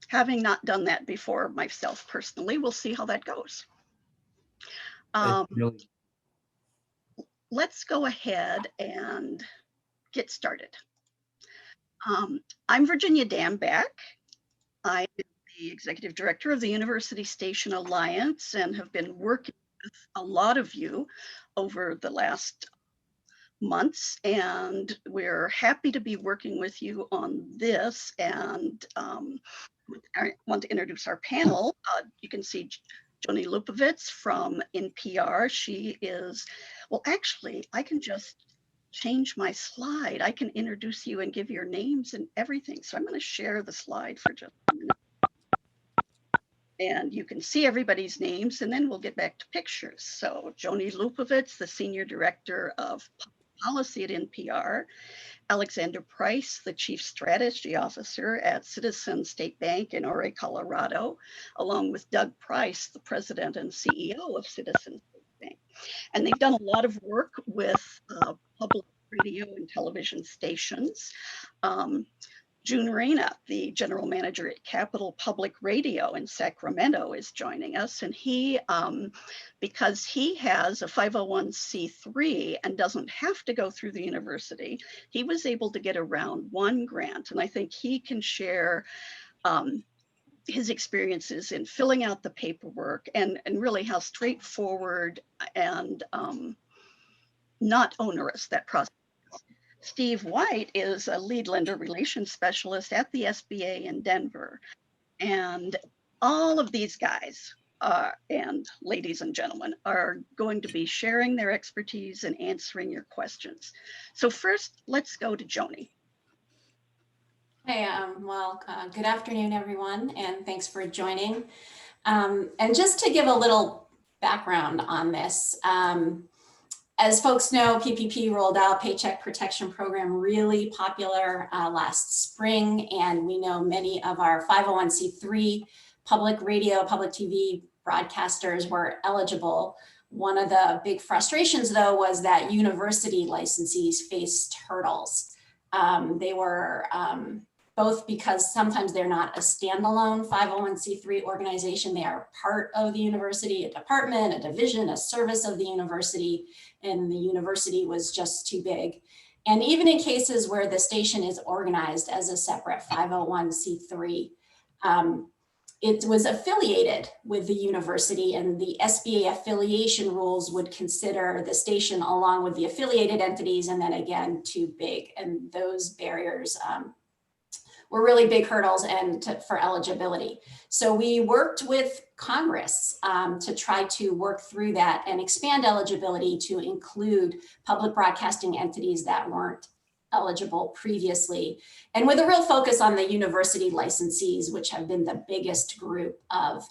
having not done that before myself personally, we'll see how that goes. Let's go ahead and get started. I'm Virginia Dambeck. I am the Executive Director of the University Station Alliance and have been working with a lot of you over the last months, and we're happy to be working with you on this. And I want to introduce our panel. You can see Joni Lupovitz from NPR. She is, well, actually, I can just change my slide. I can introduce you and give your names and everything. So I'm going to share the slide for just a minute. And you can see everybody's names, and then we'll get back to pictures. So Joni Lupovitz, the Senior Director of Policy at NPR, Alexander Price, the Chief Strategy Officer at Citizens State Bank in Ouray, Colorado, along with Doug Price, the President and CEO of Citizens State Bank. And they've done a lot of work with public radio and television stations. June Reyna, the General Manager at Capital Public Radio in Sacramento, is joining us. And he, because he has a 501c3 and doesn't have to go through the university, he was able to get around one grant. And I think he can share his experiences in filling out the paperwork and really how straightforward and not onerous that process. Steve White is a lead lender relations specialist at the SBA in Denver. And all of these guys and ladies and gentlemen are going to be sharing their expertise and answering your questions. So first, let's go to Joni. Hey, well, good afternoon, everyone, and thanks for joining. And just to give a little background on this, as folks know, PPP rolled out Paycheck Protection Program, really popular last spring, and we know many of our 501c3 public radio, public TV broadcasters were eligible. One of the big frustrations, though, was that university licensees faced hurdles. They were both because sometimes they're not a standalone 501c3 organization. They are part of the university, a department, a division, a service of the university, and the university was just too big. And even in cases where the station is organized as a separate 501c3, it was affiliated with the university, and the SBA affiliation rules would consider the station along with the affiliated entities, and then again, too big. And those barriers were really big hurdles for eligibility. So we worked with Congress to try to work through that and expand eligibility to include public broadcasting entities that weren't eligible previously, and with a real focus on the university licensees, which have been the biggest group of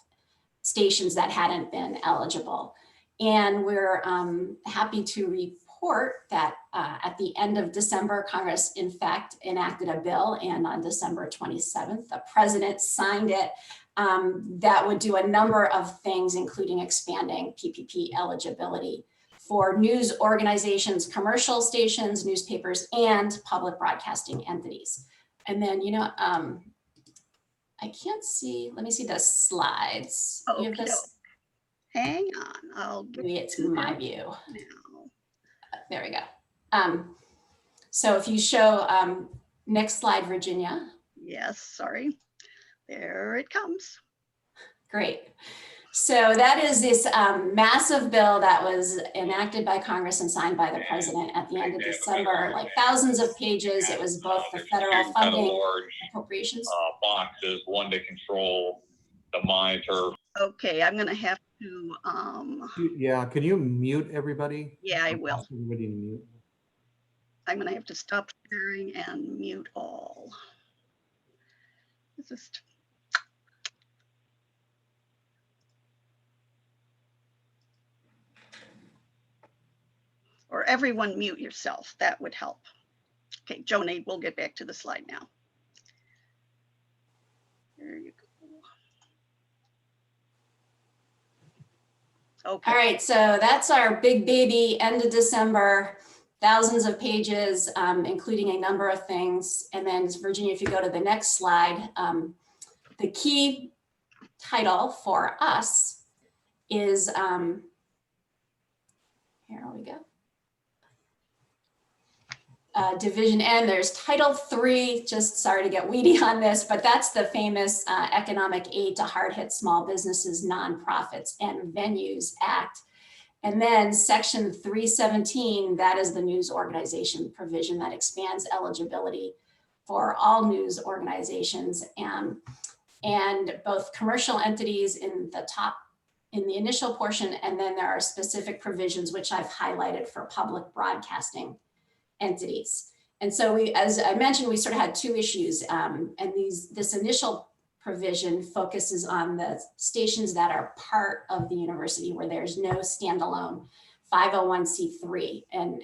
stations that hadn't been eligible. And we're happy to report that at the end of December, Congress in fact enacted a bill, and on December 27th, the president signed it that would do a number of things, including expanding PPP eligibility for news organizations, commercial stations, newspapers, and public broadcasting entities. And then, you know, I can't see, let me see the slides. Okay. Hang on, maybe it's my view. Now. There we go. So if you show, next slide, Virginia. Yes, sorry. There it comes. Great. So that is this massive bill that was enacted by Congress and signed by the president at the end of December, like thousands of pages. It was both the federal funding appropriations. Boxes, one to control the monitor. Okay, I'm going to have to. Yeah, can you mute everybody? Yeah, I will. Everybody to mute. I'm going to have to stop sharing and mute all. Just. Or everyone mute yourself, that would help. Okay, Joni, we'll get back to the slide now. There you go. Okay. All right, so that's our big baby, end of December, thousands of pages, including a number of things. And then Virginia, if you go to the next slide, the key title for us is, here we go. Division N, there's Title 3, just sorry to get weedy on this, but that's the famous Economic Aid to Hard-Hit Small Businesses, Nonprofits, and Venues Act. And then Section 317, that is the news organization provision that expands eligibility for all news organizations, and both commercial entities in the initial portion, and then there are specific provisions which I've highlighted for public broadcasting entities. And so as I mentioned, we sort of had two issues, and this initial provision focuses on the stations that are part of the university where there's no standalone 501c3, and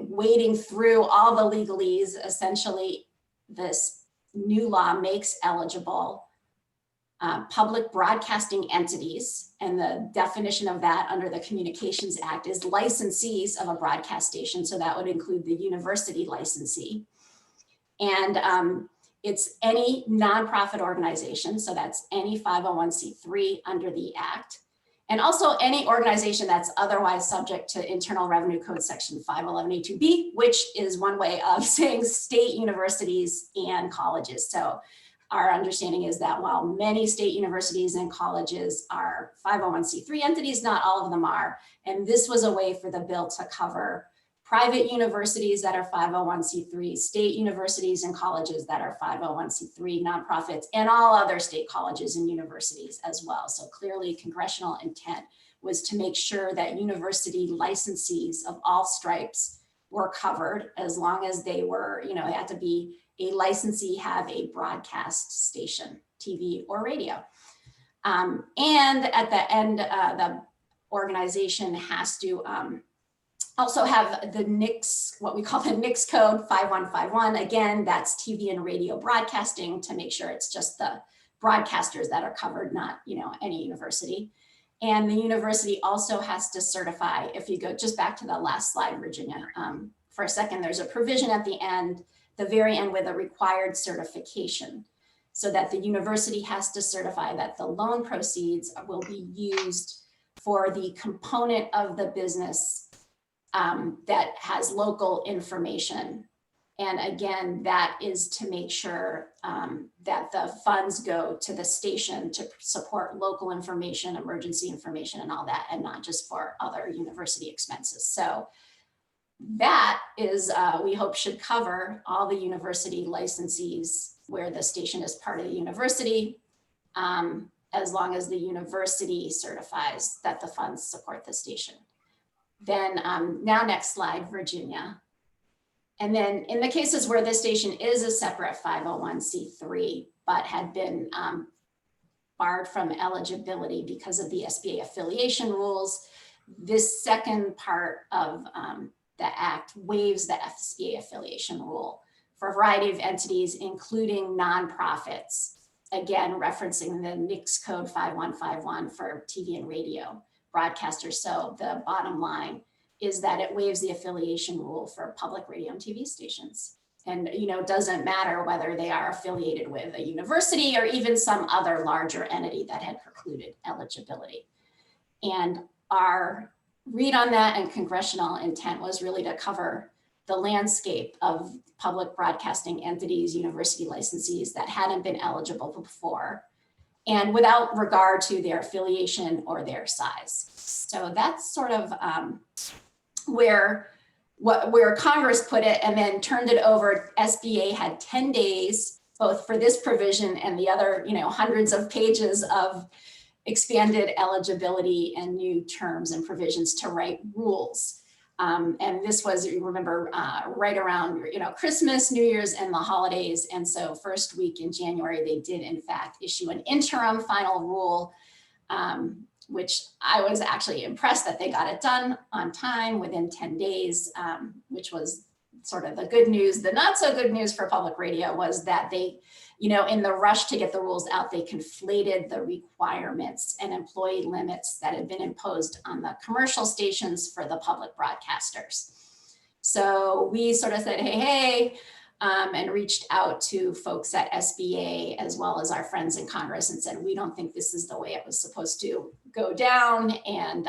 wading through all the legalese, essentially this new law makes eligible public broadcasting entities, and the definition of that under the Communications Act is licensees of a broadcast station. So that would include the university licensee. And it's any nonprofit organization. So that's any 501c3 under the Act. And also any organization that's otherwise subject to Internal Revenue Code Section 511A2B, which is one way of saying state universities and colleges. So our understanding is that while many state universities and colleges are 501c3 entities, not all of them are. And this was a way for the bill to cover private universities that are 501c3, state universities and colleges that are 501c3 nonprofits, and all other state colleges and universities as well. So clearly congressional intent was to make sure that university licensees of all stripes were covered, as long as they were, they had to be a licensee, have a broadcast station, TV or radio. And at the end, the organization has to also have the NICS, what we call the NICS code 5151. Again, that's TV and radio broadcasting, to make sure it's just the broadcasters that are covered, not any university. And the university also has to certify, if you go just back to the last slide, Virginia, for a second, there's a provision at the end, the very end, with a required certification, so that the university has to certify that the loan proceeds will be used for the component of the business that has local information. And again, that is to make sure that the funds go to the station to support local information, emergency information, and all that, and not just for other university expenses. So that is, we hope, should cover all the university licensees where the station is part of the university, as long as the university certifies that the funds support the station. Then now next slide, Virginia. And then in the cases where the station is a separate 501c3, but had been barred from eligibility because of the SBA affiliation rules, this second part of the Act waives the SBA affiliation rule for a variety of entities, including nonprofits, again, referencing the NICS code 5151 for TV and radio broadcasters. So the bottom line is that it waives the affiliation rule for public radio and TV stations. And it doesn't matter whether they are affiliated with a university or even some other larger entity that had precluded eligibility. And our read on that and congressional intent was really to cover the landscape of public broadcasting entities, university licensees that hadn't been eligible before, and without regard to their affiliation or their size. So that's sort of where Congress put it, and then turned it over. SBA had 10 days, both for this provision and the other, hundreds of pages of expanded eligibility and new terms and provisions to write rules. And this was, you remember, right around Christmas, New Year's, and the holidays. And so first week in January, they did in fact issue an interim final rule, which I was actually impressed that they got it done on time within 10 days, which was sort of the good news. The not so good news for public radio was that they, in the rush to get the rules out, they conflated the requirements and employee limits that had been imposed on the commercial stations for the public broadcasters. So we sort of said, hey, and reached out to folks at SBA as well as our friends in Congress and said, we don't think this is the way it was supposed to go down. And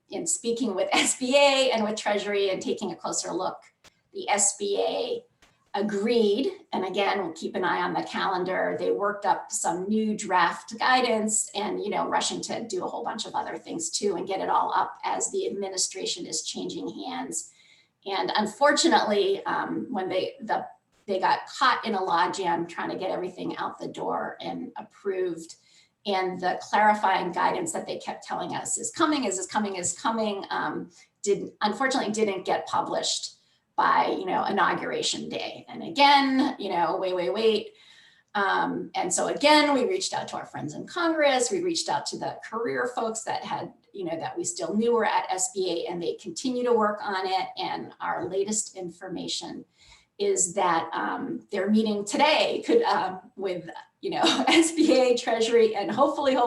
in speaking with SBA and with Treasury and taking a closer look, the SBA agreed. And again, we'll keep an eye on the calendar. They worked up some new draft guidance and, rushing to do a whole bunch of other things too and get it all up as the administration is changing hands. And unfortunately, when they got caught in a logjam trying to get everything out the door and approved, and the clarifying guidance that they kept telling us is coming, unfortunately didn't get published by inauguration day. And again, wait. And so again, we reached out to our friends in Congress. We reached out to the career folks that had, that we still knew were at SBA, and they continue to work on it. And our latest information is that they're meeting today with SBA, Treasury, and hopefully,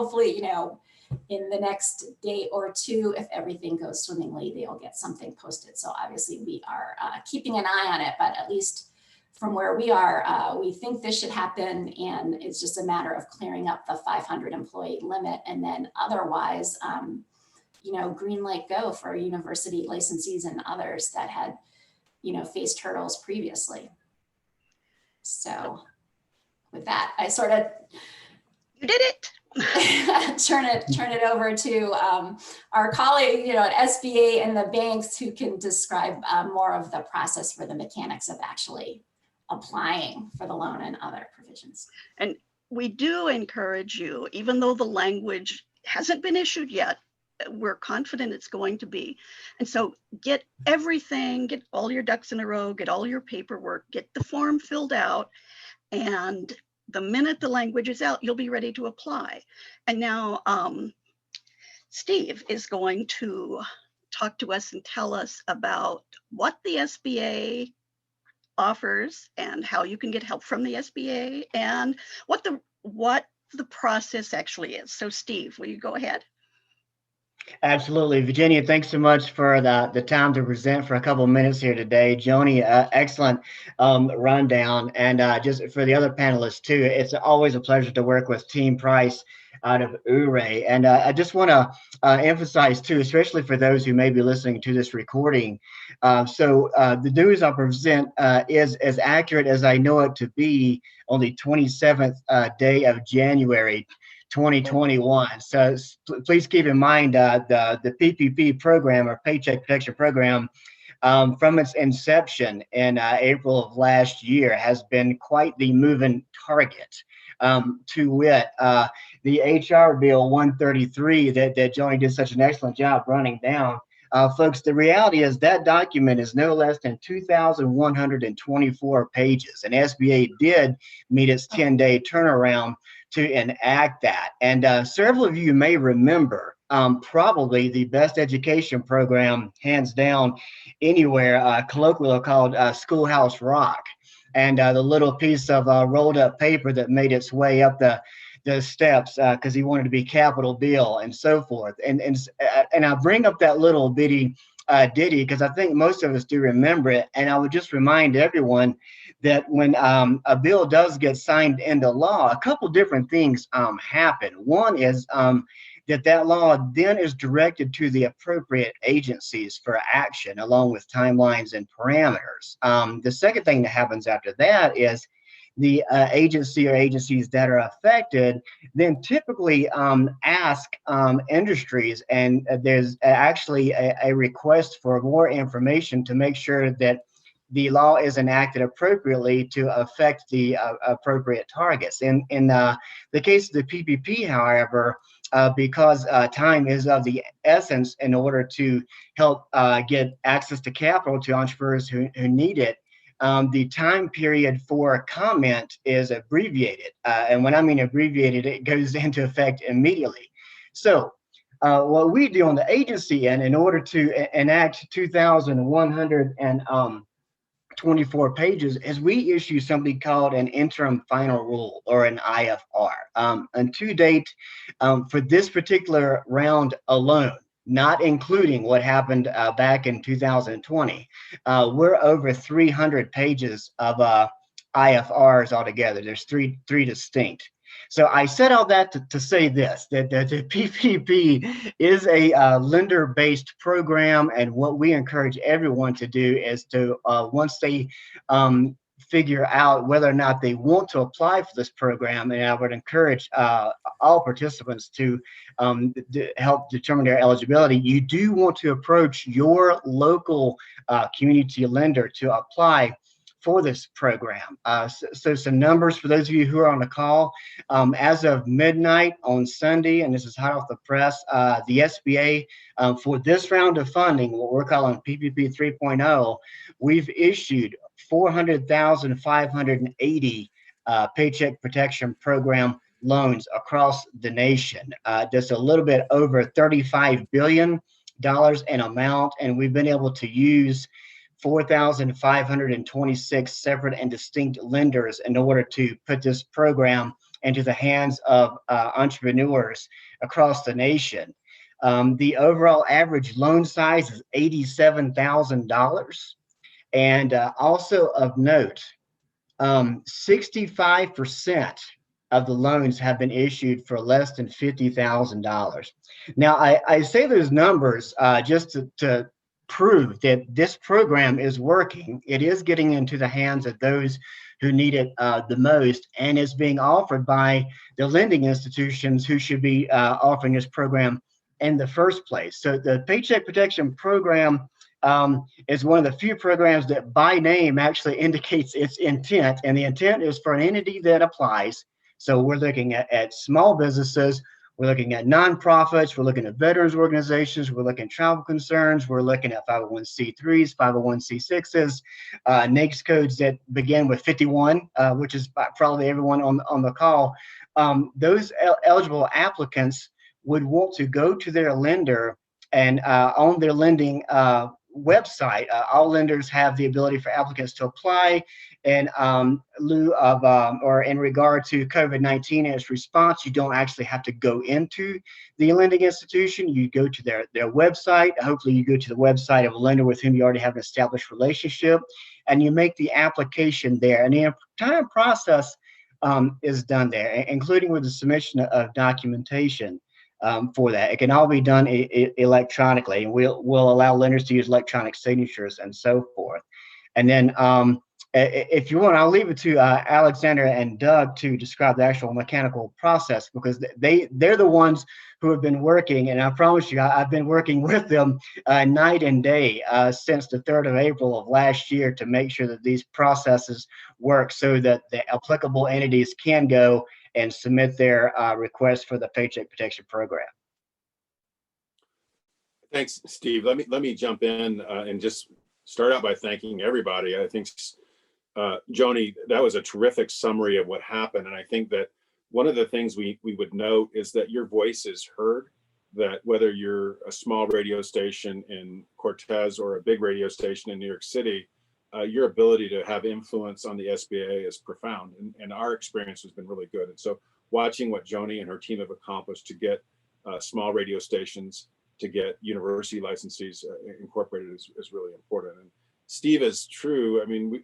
in the next day or two, if everything goes swimmingly, they'll get something posted. So obviously we are keeping an eye on it, but at least from where we are, we think this should happen, and it's just a matter of clearing up the 500 employee limit, and then otherwise, green light go for university licensees and others that had, faced hurdles previously. So with that, I sort of You did it. turn it over to our colleague, at SBA and the banks, who can describe more of the process for the mechanics of actually applying for the loan and other provisions. And we do encourage you, even though the language hasn't been issued yet, we're confident it's going to be. And so get all your ducks in a row, get all your paperwork, get the form filled out, and the minute the language is out, you'll be ready to apply. And now Steve is going to talk to us and tell us about what the SBA offers and how you can get help from the SBA and what the process actually is. So Steve, will you go ahead? Absolutely. Virginia, thanks so much for the time to present for a couple of minutes here today. Joni, excellent rundown. And just for the other panelists too, it's always a pleasure to work with Team Price out of Ouray. And I just want to emphasize too, especially for those who may be listening to this recording. The news I'll present is as accurate as I know it to be on the 27th day of January, 2021. So please keep in mind the PPP program, or Paycheck Protection Program, from its inception in April of last year has been quite the moving target. To wit, the HR Bill 133 that Joni did such an excellent job running down. Folks, the reality is that document is no less than 2,124 pages, and SBA did meet its 10-day turnaround to enact that. And several of you may remember probably the best education program, hands down, anywhere, colloquially called Schoolhouse Rock, and the little piece of rolled up paper that made its way up the steps because he wanted to be Capitol Bill and so forth. And I bring up that little bitty ditty because I think most of us do remember it. And I would just remind everyone that when a bill does get signed into law, a couple different things happen. One is that law then is directed to the appropriate agencies for action, along with timelines and parameters. The second thing that happens after that is the agency or agencies that are affected then typically ask industries, and there's actually a request for more information to make sure that the law is enacted appropriately to affect the appropriate targets. In the case of the PPP, however, because time is of the essence in order to help get access to capital to entrepreneurs who need it, the time period for comment is abbreviated. And when I mean abbreviated, it goes into effect immediately. So what we do on the agency end in order to enact 2,124 pages is we issue something called an interim final rule, or an IFR. And to date, for this particular round alone, not including what happened back in 2020, we're over 300 pages of IFRs altogether. There's three distinct. So I said all that to say this, that the PPP is a lender-based program, and what we encourage everyone to do is to, once they figure out whether or not they want to apply for this program, and I would encourage all participants to help determine their eligibility, you do want to approach your local community lender to apply for this program. So some numbers for those of you who are on the call. As of midnight on Sunday, and this is hot off the press, the SBA for this round of funding, what we're calling PPP 3.0, we've issued 400,580 Paycheck Protection Program loans across the nation. Just a little bit over $35 billion in amount, and we've been able to use 4,526 separate and distinct lenders in order to put this program into the hands of entrepreneurs across the nation. The overall average loan size is $87,000. And also of note, 65% of the loans have been issued for less than $50,000. Now, I say those numbers just to prove that this program is working. It is getting into the hands of those who need it the most, and is being offered by the lending institutions who should be offering this program in the first place. So the Paycheck Protection Program is one of the few programs that by name actually indicates its intent, and the intent is for an entity that applies. So we're looking at small businesses, we're looking at nonprofits, we're looking at veterans organizations, we're looking at travel concerns, we're looking at 501c3s, 501c6s, NAICS codes that begin with 51, which is probably everyone on the call. Those eligible applicants would want to go to their lender, and on their lending website, all lenders have the ability for applicants to apply in lieu of or in regard to COVID-19 and its response. You don't actually have to go into the lending institution. You go to their website. Hopefully you go to the website of a lender with whom you already have an established relationship, and you make the application there. And the entire process is done there, including with the submission of documentation. For that, it can all be done electronically, and we'll allow lenders to use electronic signatures and so forth. And then if you want, I'll leave it to Alexander and Doug to describe the actual mechanical process, because they're the ones who have been working, and I promise you, I've been working with them night and day since the 3rd of April of last year to make sure that these processes work so that the applicable entities can go and submit their request for the Paycheck Protection Program. Thanks, Steve. Let me jump in and just start out by thanking everybody. I think, Joni, that was a terrific summary of what happened. And I think that one of the things we would note is that your voice is heard, that whether you're a small radio station in Cortez or a big radio station in New York City, your ability to have influence on the SBA is profound, and our experience has been really good. And so watching what Joni and her team have accomplished to get small radio stations, to get university licensees incorporated is really important. And Steve is true. I mean,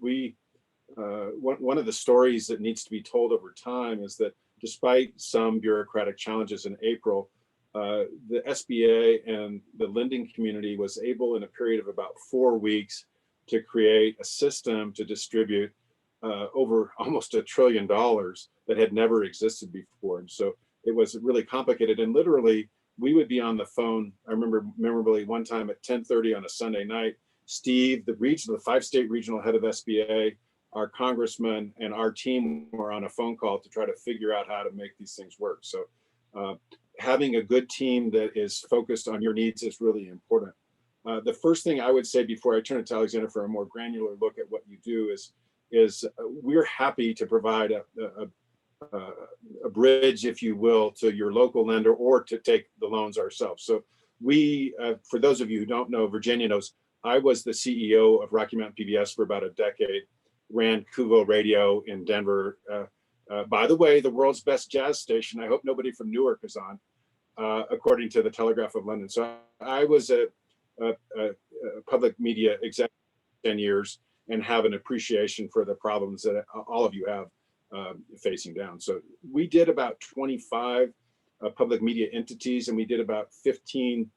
one of the stories that needs to be told over time is that despite some bureaucratic challenges in April, the SBA and the lending community was able in a period of about 4 weeks to create a system to distribute over almost $1 trillion that had never existed before. And so it was really complicated, and literally we would be on the phone. I remember memorably one time at 10:30 on a Sunday night, Steve, the 5-state regional head of SBA, our congressman, and our team were on a phone call to try to figure out how to make these things work. So having a good team that is focused on your needs is really important. The first thing I would say before I turn it to Alexander for a more granular look at what you do is we're happy to provide a bridge, if you will, to your local lender or to take the loans ourselves. So we, for those of you who don't know, Virginia knows, I was the CEO of Rocky Mountain PBS for about a decade, ran Kuvo Radio in Denver. By the way, the world's best jazz station. I hope nobody from Newark is on, according to the Telegraph of London. So I was a public media executive for 10 years, and have an appreciation for the problems that all of you have facing down. So we did about 25 public media entities, and we did about 15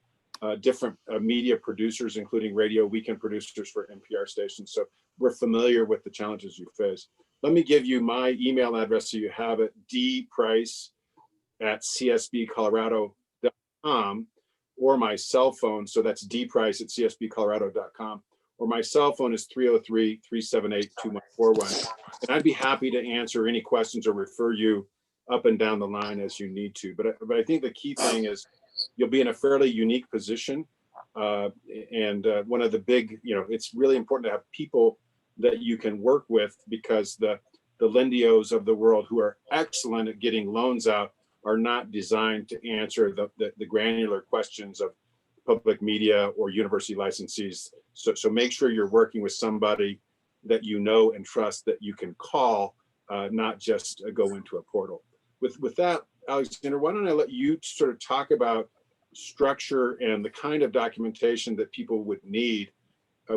different media producers, including radio weekend producers for NPR stations. So we're familiar with the challenges you face. Let me give you my email address so you have it: dprice@csbcolorado.com, or my cell phone. So that's dprice@csbcolorado.com, or my cell phone is 303-378-2141. And I'd be happy to answer any questions or refer you up and down the line as you need to. But I think the key thing is you'll be in a fairly unique position. And one of the big, it's really important to have people that you can work with, because the Lendios of the world, who are excellent at getting loans out, are not designed to answer the granular questions of public media or university licensees. So make sure you're working with somebody that you know and trust, that you can call, not just go into a portal. With that, Alexander, why don't I let you sort of talk about structure and the kind of documentation that people would need.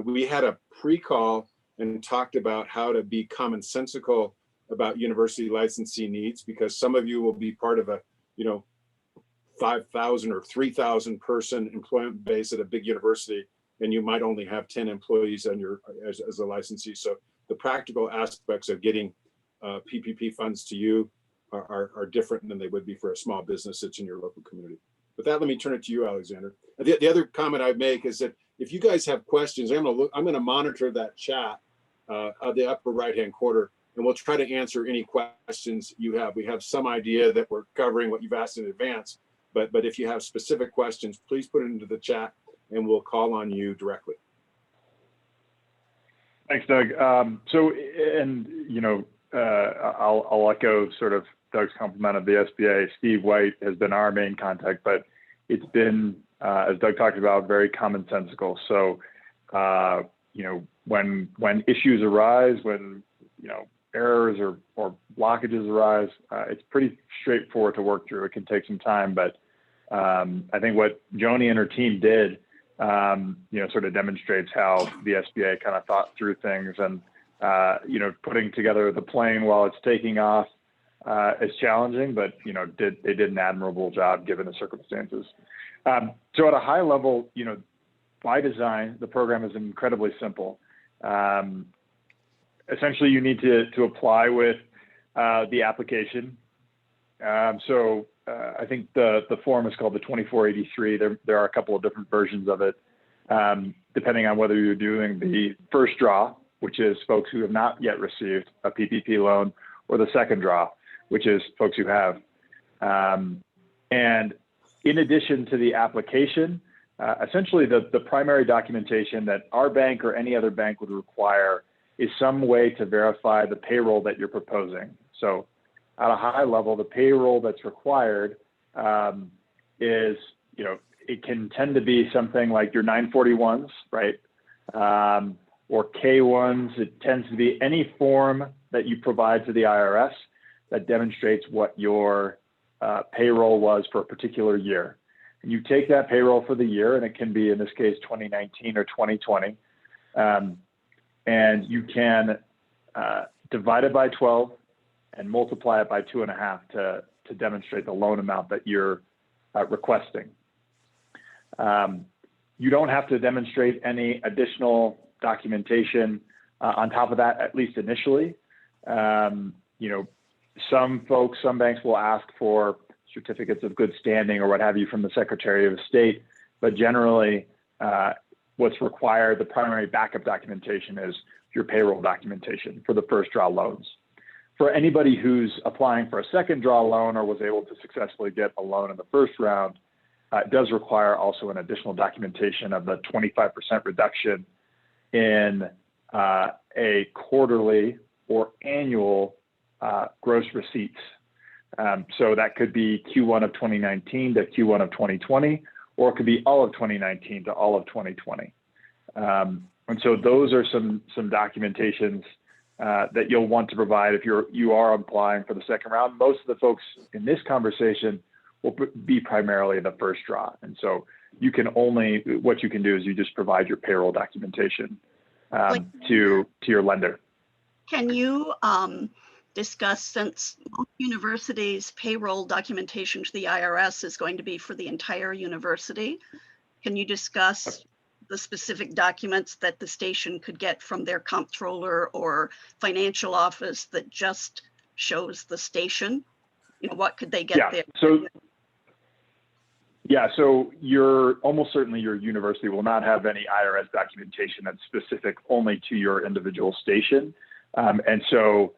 We had a pre-call and talked about how to be commonsensical about university licensee needs, because some of you will be part of a 5,000 or 3,000 person employment base at a big university, and you might only have 10 employees on your as a licensee. So the practical aspects of getting PPP funds to you are different than they would be for a small business that's in your local community. With that, let me turn it to you, Alexander. The other comment I'd make is that if you guys have questions, I'm going to monitor that chat at the upper right-hand corner, and we'll try to answer any questions you have. We have some idea that we're covering what you've asked in advance, but if you have specific questions, please put it into the chat, and we'll call on you directly. Thanks, Doug. I'll echo sort of Doug's compliment of the SBA. Steve White has been our main contact, but it's been, as Doug talked about, very commonsensical. So, when issues arise, when errors or blockages arise, it's pretty straightforward to work through. It can take some time, but I think what Joni and her team did, sort of demonstrates how the SBA kind of thought through things, and putting together the plane while it's taking off is challenging, but they did an admirable job given the circumstances. So at a high level, by design, the program is incredibly simple. Essentially, you need to apply with the application. I think the form is called the 2483. There are a couple of different versions of it, depending on whether you're doing the first draw, which is folks who have not yet received a PPP loan, or the second draw, which is folks who have. And in addition to the application, essentially the primary documentation that our bank or any other bank would require is some way to verify the payroll that you're proposing. So at a high level, the payroll that's required is, it can tend to be something like your 941s, right? Or K1s. It tends to be any form that you provide to the IRS that demonstrates what your payroll was for a particular year. And you take that payroll for the year, and it can be, in this case, 2019 or 2020, and you can divide it by 12 and multiply it by 2.5 to demonstrate the loan amount that you're requesting. You don't have to demonstrate any additional documentation on top of that, at least initially. Some banks will ask for certificates of good standing or what have you from the Secretary of State, but generally what's required, the primary backup documentation, is your payroll documentation for the first draw loans. For anybody who's applying for a second draw loan or was able to successfully get a loan in the first round, it does require also an additional documentation of the 25% reduction in a quarterly or annual gross receipts. So that could be Q1 of 2019 to Q1 of 2020, or it could be all of 2019 to all of 2020. And so those are some documentations that you'll want to provide if you are applying for the second round. Most of the folks in this conversation will be primarily the first draw. And so what you can do is you just provide your payroll documentation to your lender. Can you discuss, since most universities' payroll documentation to the IRS is going to be for the entire university, can you discuss the specific documents that the station could get from their comptroller or financial office that just shows the station? You know, what could they get there? So almost certainly your university will not have any IRS documentation that's specific only to your individual station. And so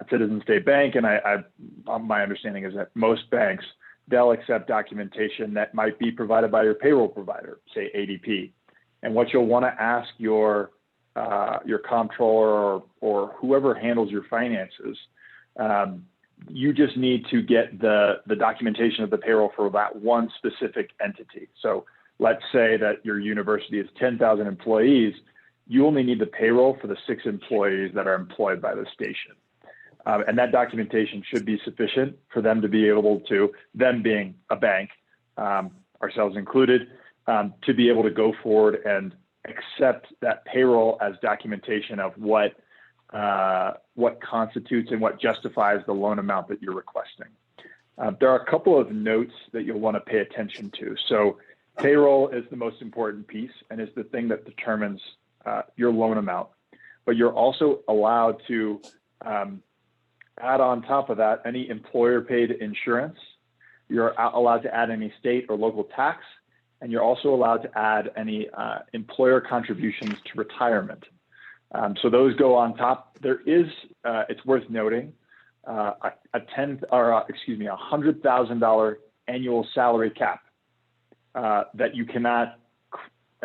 Citizen State Bank, and my understanding is that most banks, they'll accept documentation that might be provided by your payroll provider, say ADP. And what you'll want to ask your comptroller or whoever handles your finances, you just need to get the documentation of the payroll for that one specific entity. So let's say that your university is 10,000 employees. You only need the payroll for the 6 employees that are employed by the station. And that documentation should be sufficient for them to be able to, them being a bank, ourselves included, to be able to go forward and accept that payroll as documentation of what constitutes and what justifies the loan amount that you're requesting. There are a couple of notes that you'll want to pay attention to. So payroll is the most important piece and is the thing that determines your loan amount. But you're also allowed to add on top of that any employer paid insurance. You're allowed to add any state or local tax, and you're also allowed to add any employer contributions to retirement. So those go on top. There is, it's worth noting, a $100,000 annual salary cap that you cannot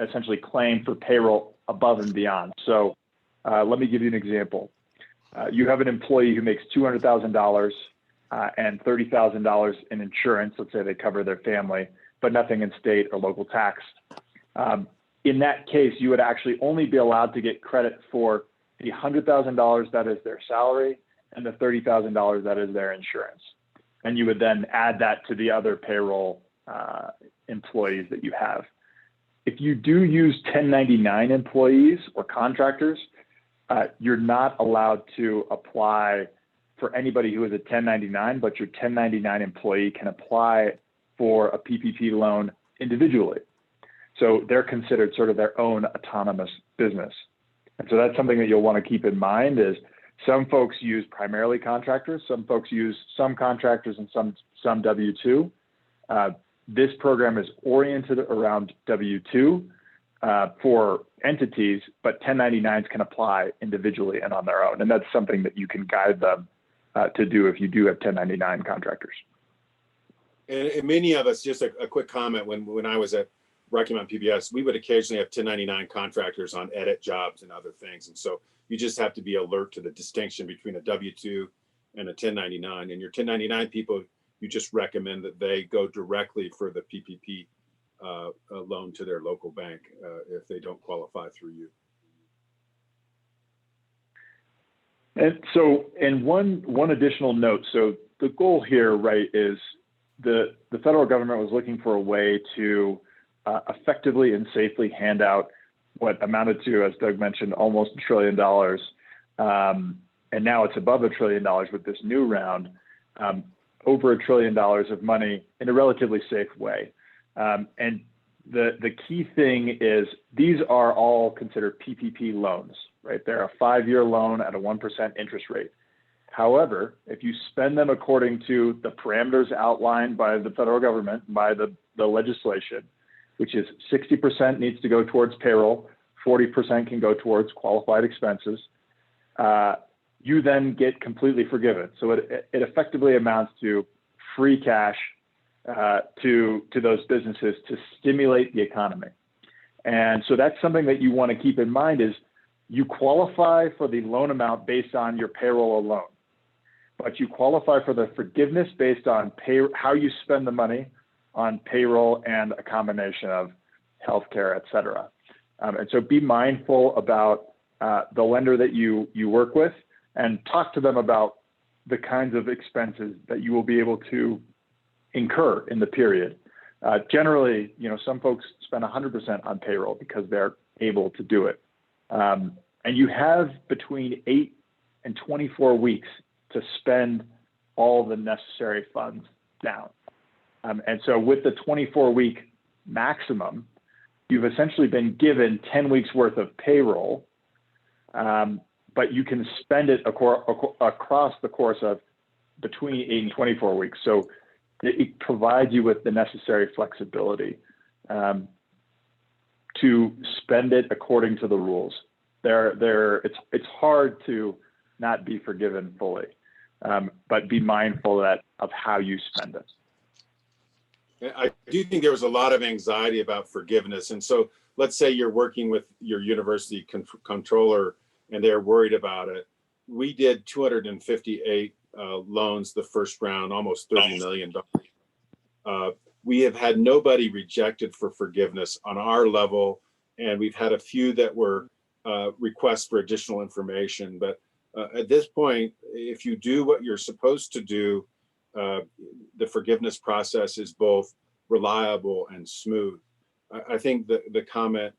essentially claim for payroll above and beyond. So let me give you an example. You have an employee who makes $200,000 and $30,000 in insurance. Let's say they cover their family, but nothing in state or local tax. In that case, you would actually only be allowed to get credit for the $100,000 that is their salary and the $30,000 that is their insurance. And you would then add that to the other payroll employees that you have. If you do use 1099 employees or contractors, you're not allowed to apply for anybody who is a 1099, but your 1099 employee can apply for a PPP loan individually. So they're considered sort of their own autonomous business. And so that's something that you'll want to keep in mind is some folks use primarily contractors, some folks use some contractors and some W-2. This program is oriented around W-2 for entities, but 1099s can apply individually and on their own. And that's something that you can guide them to do if you do have 1099 contractors. And many of us, just a quick comment, when I was at Recommend PBS, we would occasionally have 1099 contractors on edit jobs and other things. And so you just have to be alert to the distinction between a W-2 and a 1099. And your 1099 people, you just recommend that they go directly for the PPP loan to their local bank if they don't qualify through you. And so, and one additional note. So the goal here, right, is the federal government was looking for a way to effectively and safely hand out what amounted to, as Doug mentioned, almost $1 trillion. And now it's above $1 trillion with this new round, over $1 trillion of money in a relatively safe way. And the key thing is these are all considered PPP loans, right? They're a 5-year loan at a 1% interest rate. However, if you spend them according to the parameters outlined by the federal government, by the legislation, which is 60% needs to go towards payroll, 40% can go towards qualified expenses, you then get completely forgiven. So it effectively amounts to free cash to those businesses to stimulate the economy. And so that's something that you want to keep in mind is you qualify for the loan amount based on your payroll alone, but you qualify for the forgiveness based on how you spend the money on payroll and a combination of healthcare, et cetera. And so be mindful about the lender that you work with and talk to them about the kinds of expenses that you will be able to incur in the period. Generally, some folks spend 100% on payroll because they're able to do it. And you have between 8 and 24 weeks to spend all the necessary funds down. And so with the 24-week maximum, you've essentially been given 10 weeks worth of payroll, but you can spend it across the course of between 8 and 24 weeks. So it provides you with the necessary flexibility to spend it according to the rules. It's hard to not be forgiven fully, but be mindful of how you spend it. I do think there was a lot of anxiety about forgiveness. And so let's say you're working with your university controller and they're worried about it. We did 258 loans the first round, almost $30 million. We have had nobody rejected for forgiveness on our level. And we've had a few that were requests for additional information. But at this point, if you do what you're supposed to do, the forgiveness process is both reliable and smooth. I think the comment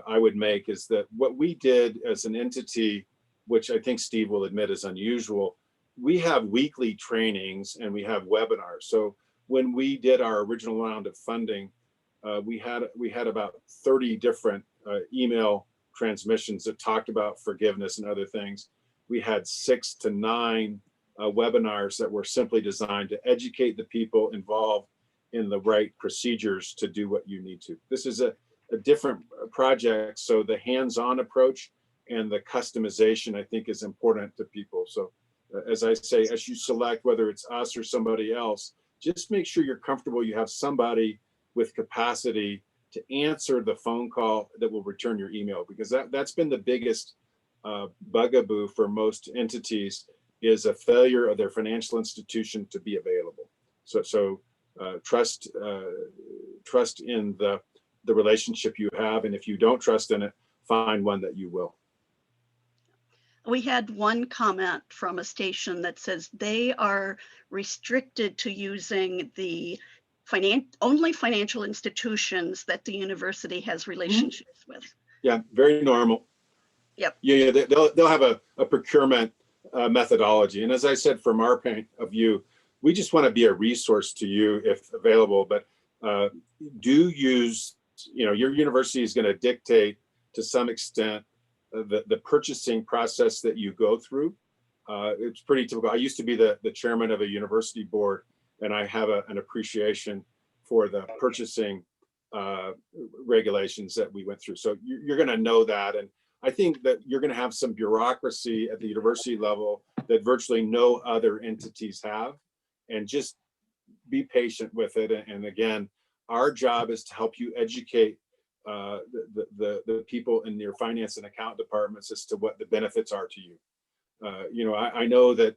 I would make is that what we did as an entity, which I think Steve will admit is unusual, we have weekly trainings and we have webinars. So when we did our original round of funding, we had about 30 different email transmissions that talked about forgiveness and other things. We had 6 to 9 webinars that were simply designed to educate the people involved in the right procedures to do what you need to. This is a different project, so the hands-on approach and the customization, I think, is important to people. So as I say, as you select whether it's us or somebody else, just make sure you're comfortable you have somebody with capacity to answer the phone call that will return your email, because that's been the biggest bugaboo for most entities, is a failure of their financial institution to be available. So trust in the relationship you have, and if you don't trust in it, find one that you will. We had one comment from a station that says they are restricted to using the only financial institutions that the university has relationships with. Yeah, very normal. Yep. Yeah, they'll have a procurement methodology. And as I said, from our point of view, we just want to be a resource to you if available, but do use, your university is going to dictate to some extent the purchasing process that you go through. It's pretty typical. I used to be the chairman of a university board, and I have an appreciation for the purchasing regulations that we went through. So you're going to know that. And I think that you're going to have some bureaucracy at the university level that virtually no other entities have, and just be patient with it. And again, our job is to help you educate the people in your finance and account departments as to what the benefits are to you. I know that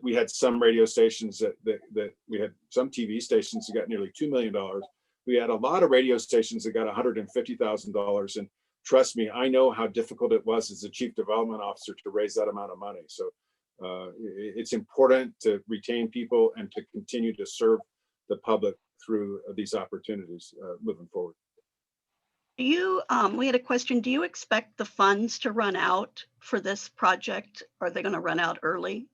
we had some radio stations that we had some TV stations that got nearly $2 million. We had a lot of radio stations that got $150,000. And trust me, I know how difficult it was as a chief development officer to raise that amount of money. So it's important to retain people and to continue to serve the public through these opportunities moving forward. We had a question. Do you expect the funds to run out for this project? Are they going to run out early?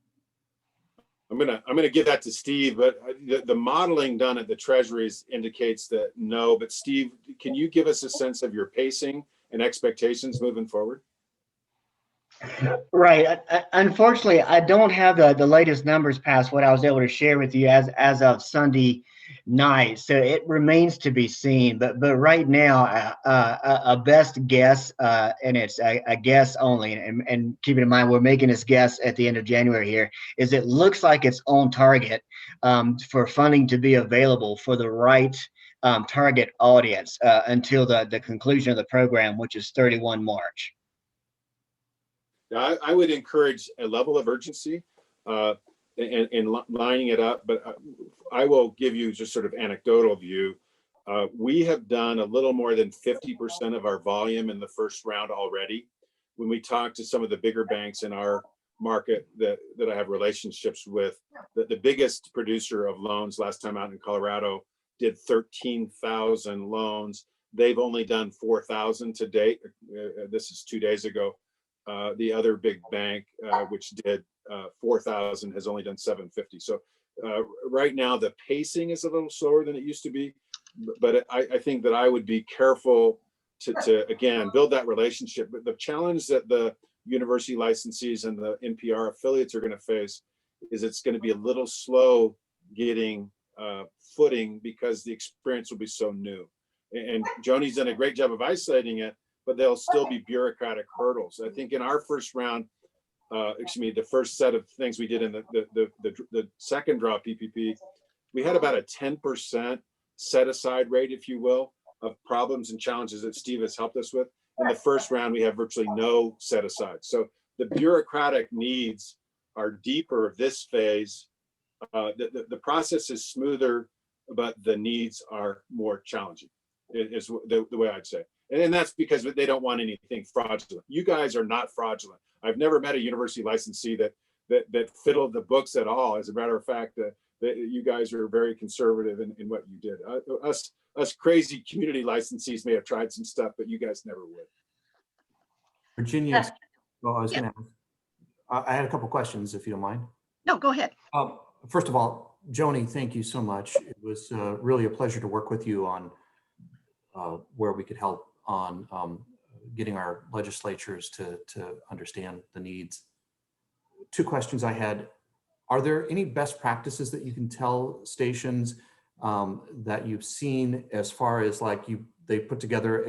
I'm gonna give that to Steve, but the modeling done at the treasuries indicates that no. But Steve, can you give us a sense of your pacing and expectations moving forward? Right. Unfortunately, I don't have the latest numbers past what I was able to share with you as of Sunday night. So it remains to be seen. But right now, a best guess, and it's a guess only, and keeping in mind we're making this guess at the end of January here, is it looks like it's on target for funding to be available for the right target audience until the conclusion of the program, which is 31 March. I would encourage a level of urgency in lining it up, but I will give you just sort of anecdotal view. We have done a little more than 50% of our volume in the first round already. When we talk to some of the bigger banks in our market that I have relationships with, the biggest producer of loans last time out in Colorado did 13,000 loans. they've only done 4,000 to date. This is 2 days ago. The other big bank, which did 4,000, has only done 750. So right now the pacing is a little slower than it used to be, but I think that I would be careful to again, build that relationship. But the challenge that the university licensees and the NPR affiliates are going to face is it's going to be a little slow getting footing because the experience will be so new. And Joni's done a great job of isolating it, but there'll still be bureaucratic hurdles. I think in our first round, the first set of things we did in the second draw PPP, we had about a 10% set aside rate, if you will, of problems and challenges that Steve has helped us with. In the first round, we have virtually no set aside. So the bureaucratic needs are deeper this phase. The process is smoother, but the needs are more challenging, is the way I'd say. And that's because they don't want anything fraudulent. You guys are not fraudulent. I've never met a university licensee that fiddled the books at all. As a matter of fact, that you guys are very conservative in what you did. Us crazy community licensees may have tried some stuff, but you guys never would. Virginia, well, I was going to ask, I had a couple questions, if you don't mind. No, go ahead. First of all, Joni, thank you so much. It was really a pleasure to work with you on where we could help on getting our legislatures to understand the needs. Two questions I had. Are there any best practices that you can tell stations that you've seen as far as like they put together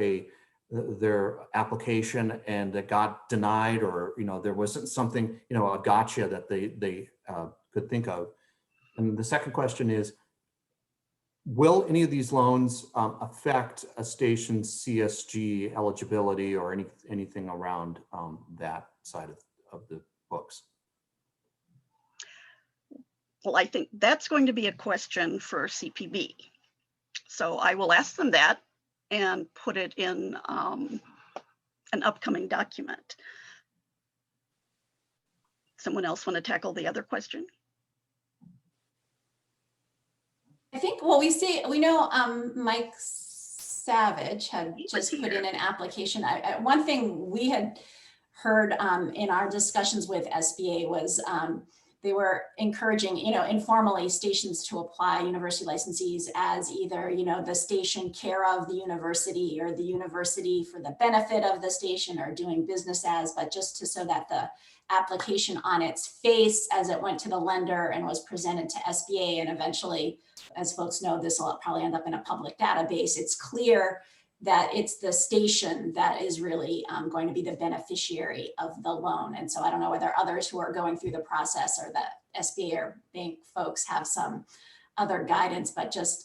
their application and it got denied, or there wasn't something, a gotcha that they could think of? And the second question is, will any of these loans affect a station's CSG eligibility or anything around that side of the books? Well, I think that's going to be a question for CPB. So I will ask them that and put it in an upcoming document. Someone else want to tackle the other question? I think, well, we know Mike Savage had just put in an application. One thing we had heard in our discussions with SBA was they were encouraging, informally stations to apply, university licensees, as either, the station care of the university or the university for the benefit of the station or doing business as, but just so that the application on its face as it went to the lender and was presented to SBA, and eventually, as folks know, this will probably end up in a public database. It's clear that it's the station that is really going to be the beneficiary of the loan. And so I don't know whether others who are going through the process or the SBA or bank folks have some other guidance, but just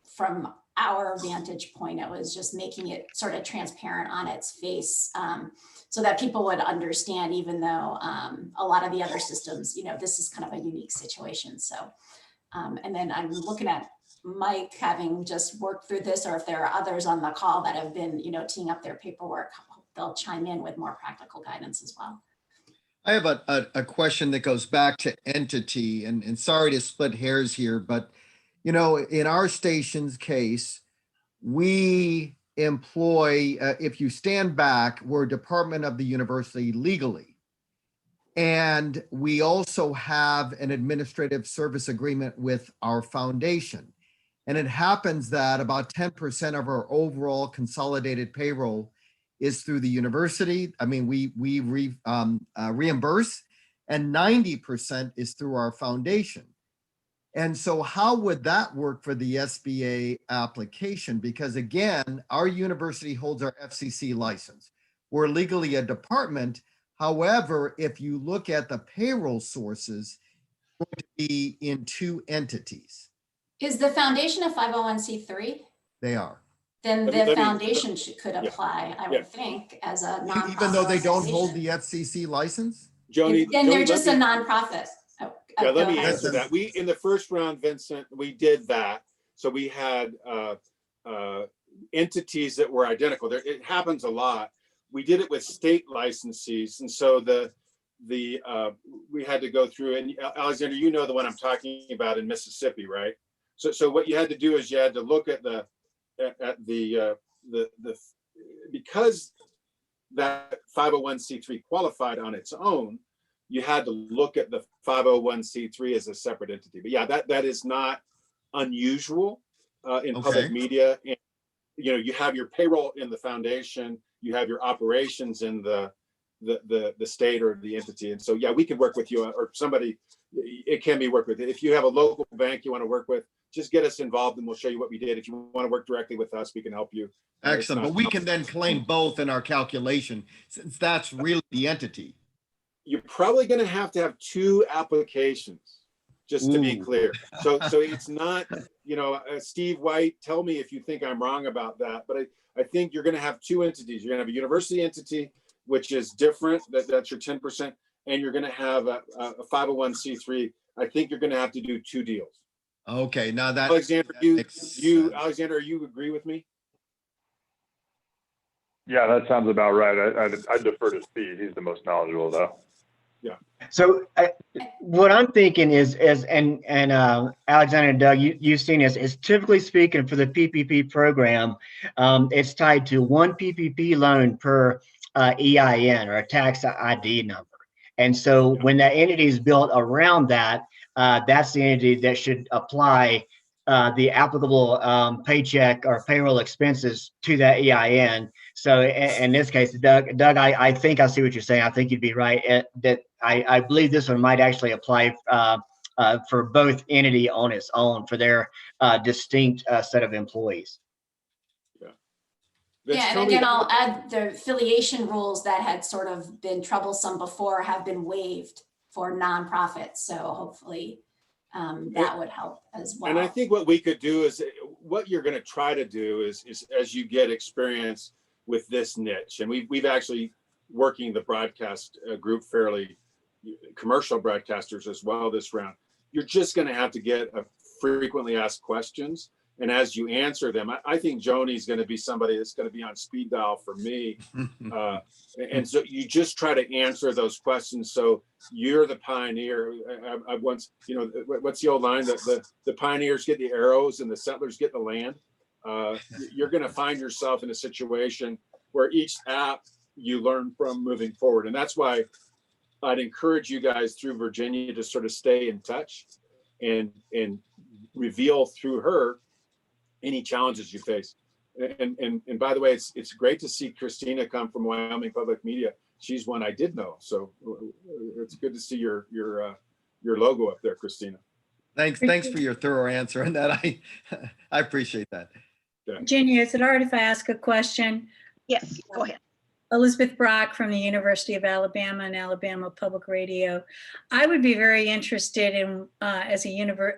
from our vantage point, it was just making it sort of transparent on its face so that people would understand, even though a lot of the other systems, this is kind of a unique situation. So, and then I'm looking at Mike having just worked through this, or if there are others on the call that have been, teeing up their paperwork, they'll chime in with more practical guidance as well. I have a question that goes back to entity, and sorry to split hairs here, but in our station's case, we employ, if you stand back, we're a department of the university legally. And we also have an administrative service agreement with our foundation. And it happens that about 10% of our overall consolidated payroll is through the university. I mean, we reimburse, and 90% is through our foundation. And so how would that work for the SBA application? Because again, our university holds our FCC license. We're legally a department. However, if you look at the payroll sources, it's going to be in two entities. Is the foundation a 501c3? They are. Then the foundation could apply, I would think, as a nonprofit. Even though they don't hold the FCC license? Joni, then they're just a nonprofit. Yeah, let me answer that. We, in the first round, Vincent, we did that. So we had entities that were identical. It happens a lot. We did it with state licensees. And so we had to go through, and Alexander, the one I'm talking about in Mississippi, right? So what you had to do is you had to look at the because that 501c3 qualified on its own, you had to look at the 501c3 as a separate entity. But yeah, that is not unusual in public media. And you have your payroll in the foundation, you have your operations in the state or the entity. And so yeah, we can work with you, or somebody, it can be worked with. If you have a local bank you want to work with, just get us involved and we'll show you what we did. If you want to work directly with us, we can help you. Excellent. But we can then claim both in our calculation, since that's really the entity. You're probably going to have two applications, just to be clear. So it's not, Steve White, tell me if you think I'm wrong about that, but I think you're going to have two entities. You're going to have a university entity, which is different, that's your 10%, and you're going to have a 501c3. I think you're going to have to do two deals. Okay, now that Alexander, Alexander, you agree with me? Yeah, that sounds about right. I defer to Steve. He's the most knowledgeable, though. Yeah. So what I'm thinking is Alexander and Doug, you've seen this, is typically speaking for the PPP program, it's tied to one PPP loan per EIN, or a tax ID number. And so when that entity is built around that, that's the entity that should apply the applicable paycheck or payroll expenses to that EIN. So in this case, Doug, I think I see what you're saying. I think you'd be right that I believe this one might actually apply for both entity on its own for their distinct set of employees. Yeah, and again, I'll add the affiliation rules that had sort of been troublesome before have been waived for nonprofits. So hopefully that would help as well. And I think what we could do is, what you're going to try to do is as you get experience with this niche, and we've actually working the broadcast group fairly, commercial broadcasters as well this round, you're just going to have to get a frequently asked questions. And as you answer them, I think Joni's going to be somebody that's going to be on speed dial for me. And so you just try to answer those questions. So you're the pioneer. I once, what's the old line? The pioneers get the arrows and the settlers get the land. You're going to find yourself in a situation where each app you learn from moving forward. And that's why I'd encourage you guys through Virginia to sort of stay in touch and reveal through her any challenges you face. And by the way, it's great to see Christina come from Wyoming Public Media. She's one I did know. So it's good to see your logo up there, Christina. Thanks for your thorough answer on that. I appreciate that. Yeah. Joni, is it all right if I ask a question? Yes, go ahead. Elizabeth Brock from the University of Alabama and Alabama Public Radio. I would be very interested in,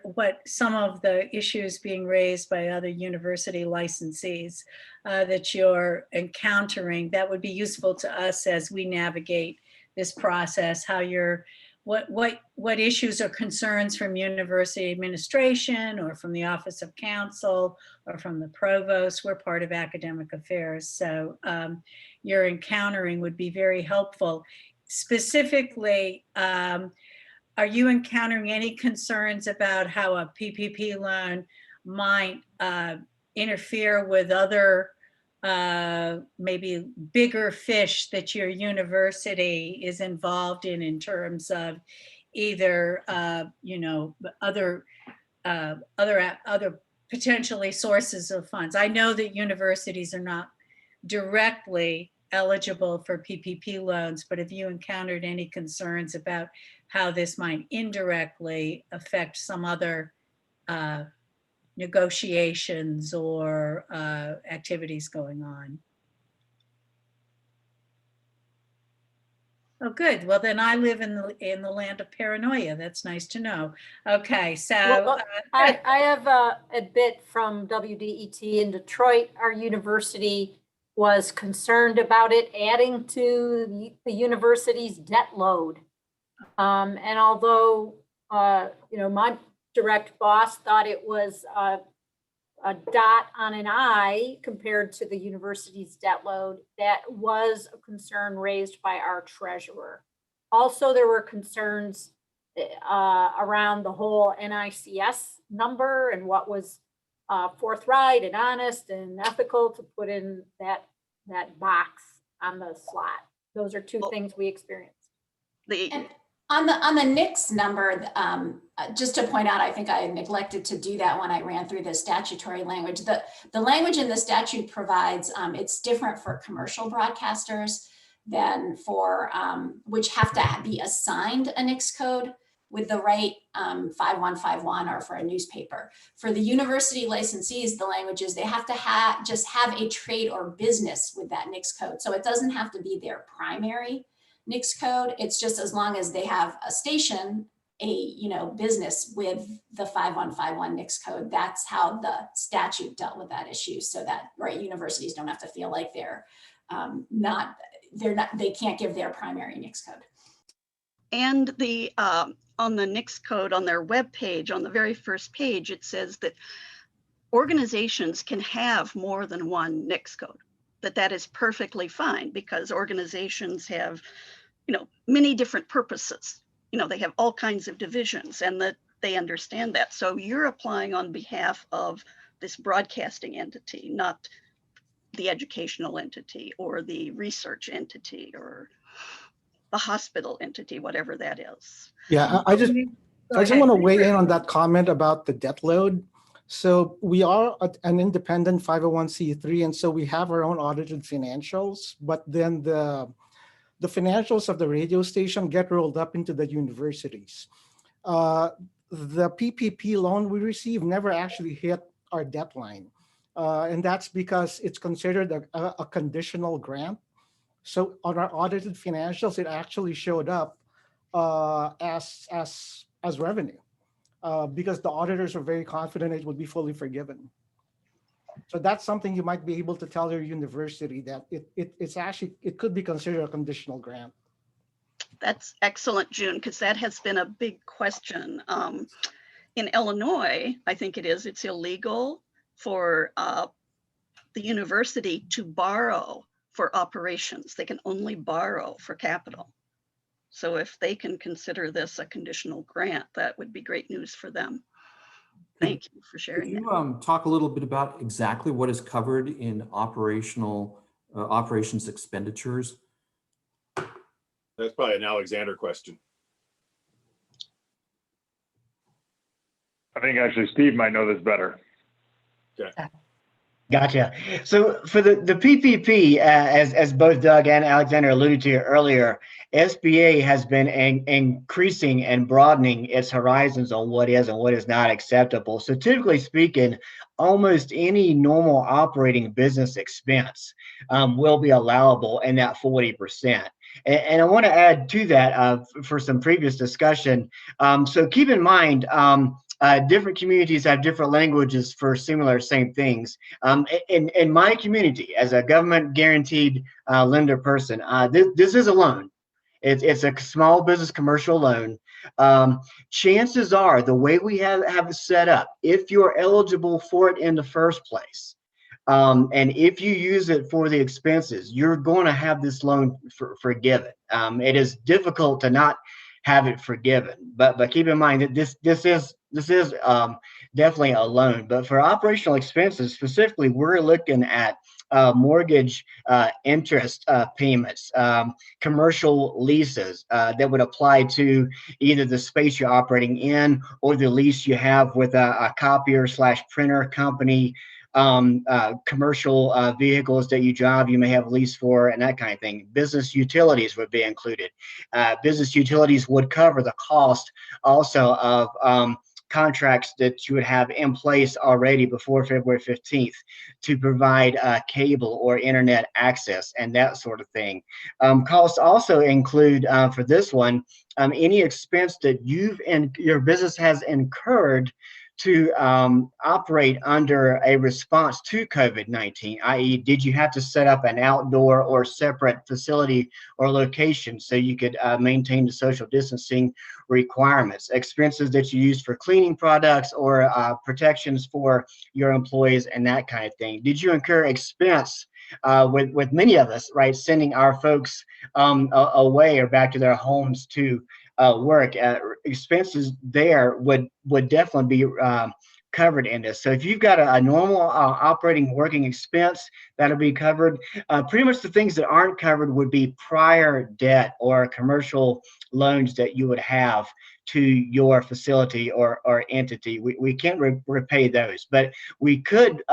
what some of the issues being raised by other university licensees that you're encountering. That would be useful to us as we navigate this process. What issues or concerns from university administration or from the Office of Counsel or from the provost? We're part of academic affairs, so you're encountering would be very helpful. Specifically, are you encountering any concerns about how a PPP loan might interfere with other maybe bigger fish that your university is involved in terms of either other potentially sources of funds? I know that universities are not directly eligible for PPP loans, but have you encountered any concerns about how this might indirectly affect some other negotiations or activities going on? Oh, good. Well, then I live in the land of paranoia. That's nice to know. Okay, so well, I have a bit from WDET in Detroit. Our university was concerned about it adding to the university's debt load. And although, my direct boss thought it was a dot on an I compared to the university's debt load, that was a concern raised by our treasurer. Also, there were concerns around the whole NICS number and what was forthright and honest and ethical to put in that box on the slot. Those are two things we experienced. And on the NICS number, just to point out, I think I neglected to do that when I ran through the statutory language. The language in the statute provides it's different for commercial broadcasters than for which have to be assigned a NICS code with the right 5151 or for a newspaper. For the university licensees, the language is they have to just have a trade or business with that NICS code. So it doesn't have to be their primary NICS code. It's just as long as they have a station, a business with the 5151 NICS code. That's how the statute dealt with that issue, so that universities don't have to feel like they can't give their primary NICS code. And on the NICS code on their webpage, on the very first page, it says that organizations can have more than one NICS code. That is perfectly fine, because organizations have, many different purposes. They have all kinds of divisions, and that they understand that. So you're applying on behalf of this broadcasting entity, not the educational entity or the research entity or the hospital entity, whatever that is. Yeah, I just want to weigh in on that comment about the debt load. So we are an independent 501c3, and so we have our own audited financials, but then the financials of the radio station get rolled up into the universities. The PPP loan we received never actually hit our debt line. And that's because it's considered a conditional grant. So on our audited financials, it actually showed up as revenue because the auditors are very confident it would be fully forgiven. So that's something you might be able to tell your university, that it could be considered a conditional grant. That's excellent, June, because that has been a big question. In Illinois, I think it's illegal for the university to borrow for operations. They can only borrow for capital. So if they can consider this a conditional grant, that would be great news for them. Thank you for sharing that. Could you talk a little bit about exactly what is covered in operations expenditures? That's probably an Alexander question. I think actually Steve might know this better. Okay. Gotcha. So for the PPP, as both Doug and Alexander alluded to earlier, SBA has been increasing and broadening its horizons on what is and what is not acceptable. So typically speaking, almost any normal operating business expense will be allowable in that 40%. And I want to add to that for some previous discussion. So keep in mind, different communities have different languages for same things. In my community, as a government guaranteed lender person, this is a loan. It's a small business commercial loan. Chances are, the way we have it set up, if you're eligible for it in the first place, and if you use it for the expenses, you're going to have this loan forgiven. It is difficult to not have it forgiven, but keep in mind that this is definitely a loan. But for operational expenses specifically, we're looking at mortgage interest payments, commercial leases that would apply to either the space you're operating in or the lease you have with a copier / printer company, commercial vehicles that you drive, you may have a lease for, and that kind of thing. Business utilities would be included. Business utilities would cover the cost also of contracts that you would have in place already before February 15th to provide cable or internet access and that sort of thing. Costs also include, for this one, any expense that your business has incurred to operate under a response to COVID-19, i.e., did you have to set up an outdoor or separate facility or location so you could maintain the social distancing requirements, expenses that you use for cleaning products or protections for your employees and that kind of thing. Did you incur expense with many of us, right, sending our folks away or back to their homes to work? Expenses there would definitely be covered in this. So if you've got a normal operating working expense, that'll be covered. Pretty much the things that aren't covered would be prior debt or commercial loans that you would have to your facility or entity. We can't repay those, but we could,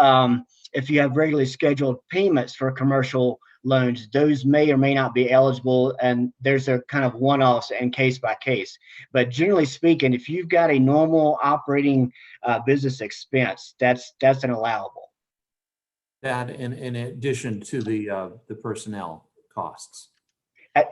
if you have regularly scheduled payments for commercial loans, those may or may not be eligible, and there's a kind of one-offs and case by case. But generally speaking, if you've got a normal operating business expense, that's an allowable. That in addition to the personnel costs.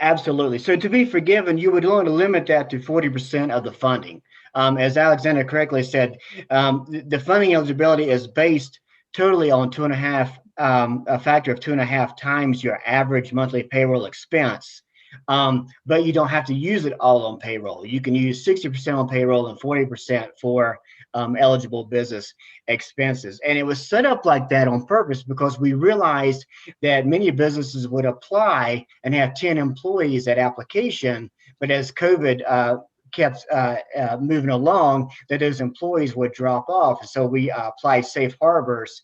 Absolutely. So to be forgiven, you would want to limit that to 40% of the funding. As Alexander correctly said, the funding eligibility is based totally on a factor of 2.5 times your average monthly payroll expense. But you don't have to use it all on payroll. You can use 60% on payroll and 40% for eligible business expenses. And it was set up like that on purpose because we realized that many businesses would apply and have 10 employees at application, but as COVID kept moving along, that those employees would drop off. So we applied safe harbors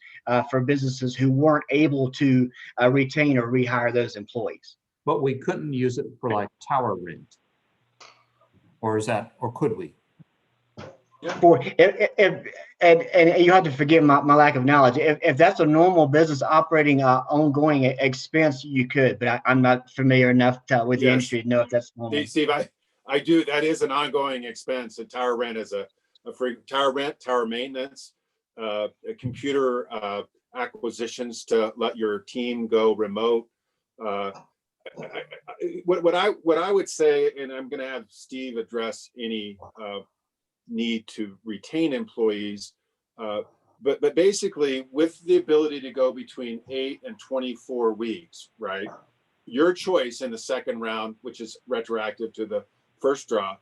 for businesses who weren't able to retain or rehire those employees. But we couldn't use it for like tower rent, or could we? For and you have to forgive my lack of knowledge. If that's a normal business operating ongoing expense, you could, but I'm not familiar enough with the industry to know if that's normal. Steve, I do. That is an ongoing expense. A tower rent is a free tower rent, tower maintenance, computer acquisitions to let your team go remote. What I would say, and I'm going to have Steve address any need to retain employees, but basically with the ability to go between 8 and 24 weeks, right? Your choice in the second round, which is retroactive to the first draw.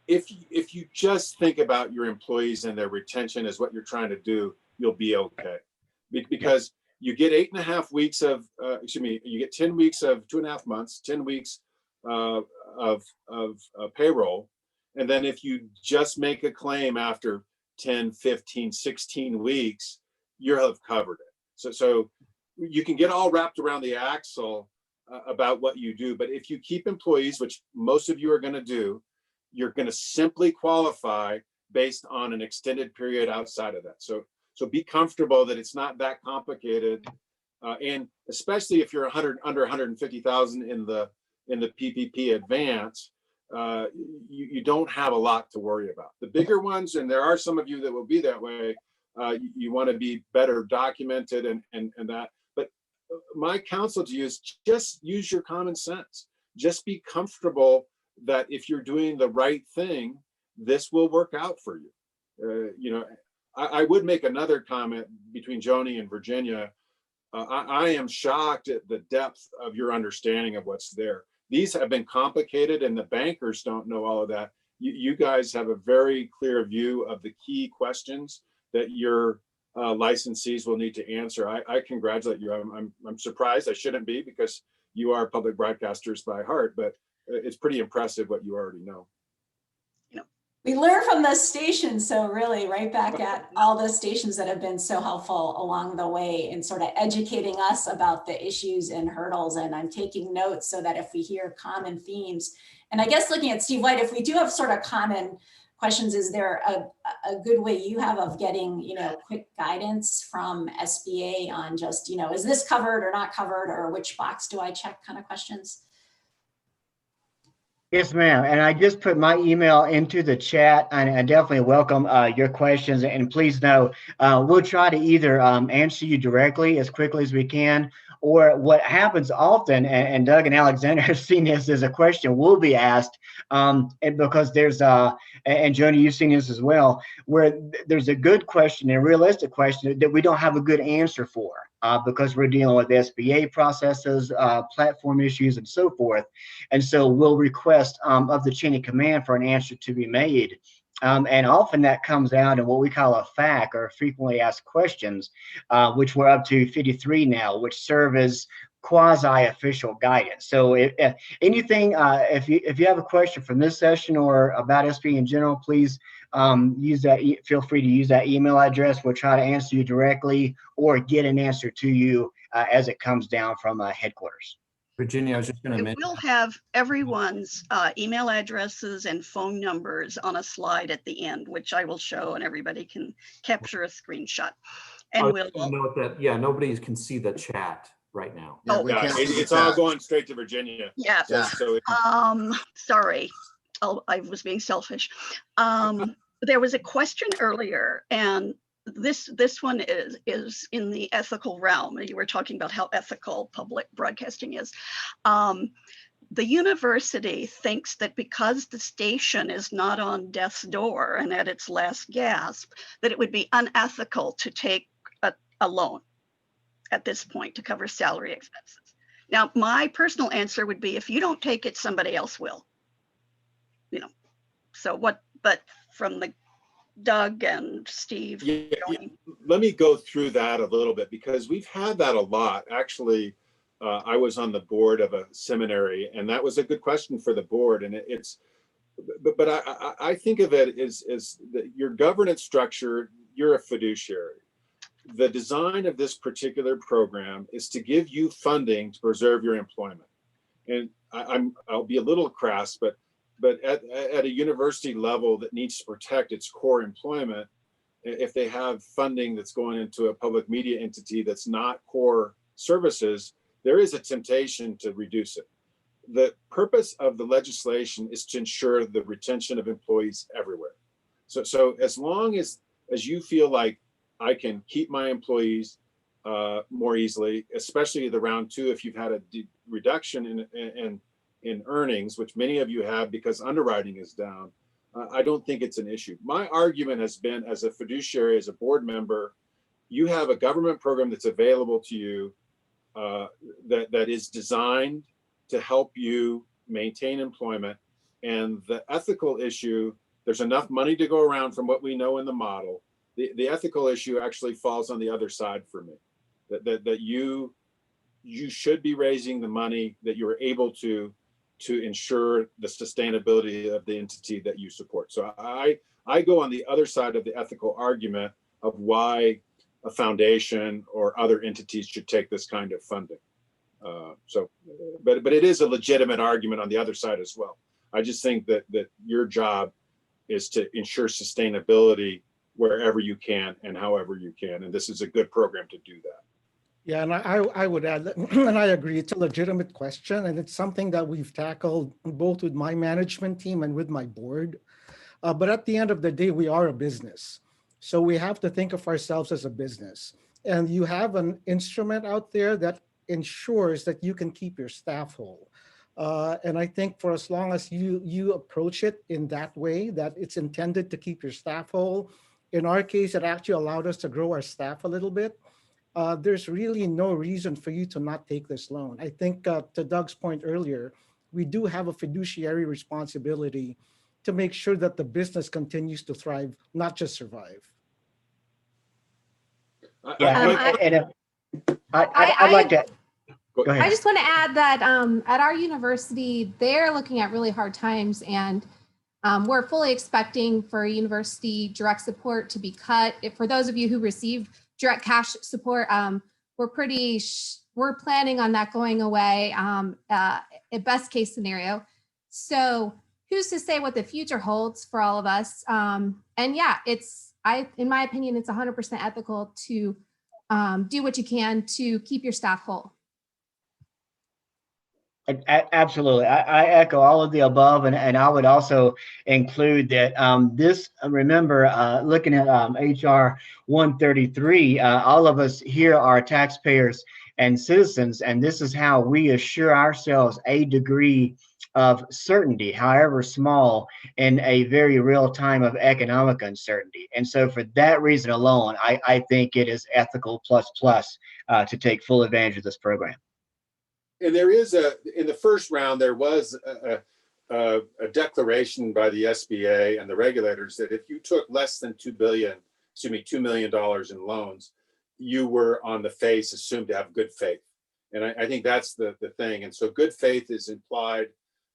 If you just think about your employees and their retention as what you're trying to do, you'll be okay, because you get 8.5 weeks of, you get 10 weeks of 2.5 months, 10 weeks of payroll. And then if you just make a claim after 10, 15, 16 weeks, you'll have covered it. So you can get all wrapped around the axle about what you do. But if you keep employees, which most of you are going to do, you're going to simply qualify based on an extended period outside of that. So be comfortable that it's not that complicated, and especially if you're under 150,000 in the PPP advance, you don't have a lot to worry about. The bigger ones, and there are some of you that will be that way, you want to be better documented and that. But my counsel to you is just use your common sense. Just be comfortable that if you're doing the right thing, this will work out for you. I would make another comment between Joni and Virginia. I am shocked at the depth of your understanding of what's there. These have been complicated and the bankers don't know all of that. You guys have a very clear view of the key questions that your licensees will need to answer. I congratulate you. I'm surprised. I shouldn't be, because you are public broadcasters by heart, but it's pretty impressive what you already know. We learn from the stations, so really right back at all the stations that have been so helpful along the way in sort of educating us about the issues and hurdles. And I'm taking notes so that if we hear common themes, and I guess looking at Steve White, if we do have sort of common questions, is there a good way you have of getting, quick guidance from SBA on just, is this covered or not covered, or which box do I check kind of questions? Yes, ma'am. And I just put my email into the chat, and I definitely welcome your questions. And please know, we'll try to either answer you directly as quickly as we can, or what happens often, and Doug and Alexander have seen this, is a question will be asked, and because there's, and Joni, you've seen this as well, where there's a good question, a realistic question that we don't have a good answer for. Because we're dealing with SBA processes, platform issues, and so forth. And so we'll request of the chain of command for an answer to be made. And often that comes out in what we call a FAQ, or frequently asked questions, which we're up to 53 now, which serve as quasi-official guidance. So if you have a question from this session or about SBA in general, please feel free to use that email address. We'll try to answer you directly or get an answer to you as it comes down from headquarters. Virginia, I was just going to It mention. will have everyone's email addresses and phone numbers on a slide at the end, which I will show, and everybody can capture a screenshot. And we'll note that, yeah, nobody can see the chat right now. Yeah, we Yeah, can't see the it's all chat. going straight to Virginia. yeah. So Sorry, I was being selfish. There was a question earlier, and this one is in the ethical realm. You were talking about how ethical public broadcasting is. The university thinks that because the station is not on death's door and at its last gasp, that it would be unethical to take a loan at this point to cover salary expenses. Now, my personal answer would be, if you don't take it, somebody else will. You know, so what, but from the Doug and Steve. Yeah, let me go through that a little bit, because we've had that a lot. Actually, I was on the board of a seminary, and that was a good question for the board. And but I think of it as your governance structure, you're a fiduciary. The design of this particular program is to give you funding to preserve your employment. And I'll be a little crass, but at a university level that needs to protect its core employment, if they have funding that's going into a public media entity that's not core services, there is a temptation to reduce it. The purpose of the legislation is to ensure the retention of employees everywhere. So as long as you feel like I can keep my employees more easily, especially the round two, if you've had a reduction in earnings, which many of you have because underwriting is down, I don't think it's an issue. My argument has been, as a fiduciary, as a board member, you have a government program that's available to you that is designed to help you maintain employment. And the ethical issue, there's enough money to go around from what we know in the model. The ethical issue actually falls on the other side for me, that you should be raising the money that you're able to ensure the sustainability of the entity that you support. So I go on the other side of the ethical argument of why a foundation or other entities should take this kind of funding. But it is a legitimate argument on the other side as well. I just think that your job is to ensure sustainability wherever you can and however you can. And this is a good program to do that. Yeah, and I would add, and I agree, it's a legitimate question, and it's something that we've tackled both with my management team and with my board. But at the end of the day, we are a business. So we have to think of ourselves as a business. And you have an instrument out there that ensures that you can keep your staff whole. And I think for as long as you approach it in that way, that it's intended to keep your staff whole, in our case, it actually allowed us to grow our staff a little bit. There's really no reason for you to not take this loan. I think to Doug's point earlier, we do have a fiduciary responsibility to make sure that the business continues to thrive, not just survive. I'd like to. Go ahead. I just want to add that at our university, they're looking at really hard times, and we're fully expecting for university direct support to be cut. For those of you who received direct cash support, we're planning on that going away, a best case scenario. So who's to say what the future holds for all of us? And yeah, in my opinion, it's 100% ethical to do what you can to keep your staff whole. Absolutely. I echo all of the above, and I would also include that remember, looking at HR 133, all of us here are taxpayers and citizens, and this is how we assure ourselves a degree of certainty, however small, in a very real time of economic uncertainty. And so for that reason alone, I think it is ethical plus to take full advantage of this program. And there is in the first round, there was a declaration by the SBA and the regulators that if you took less than $2 million in loans, you were on the face assumed to have good faith. And I think that's the thing. And so good faith is implied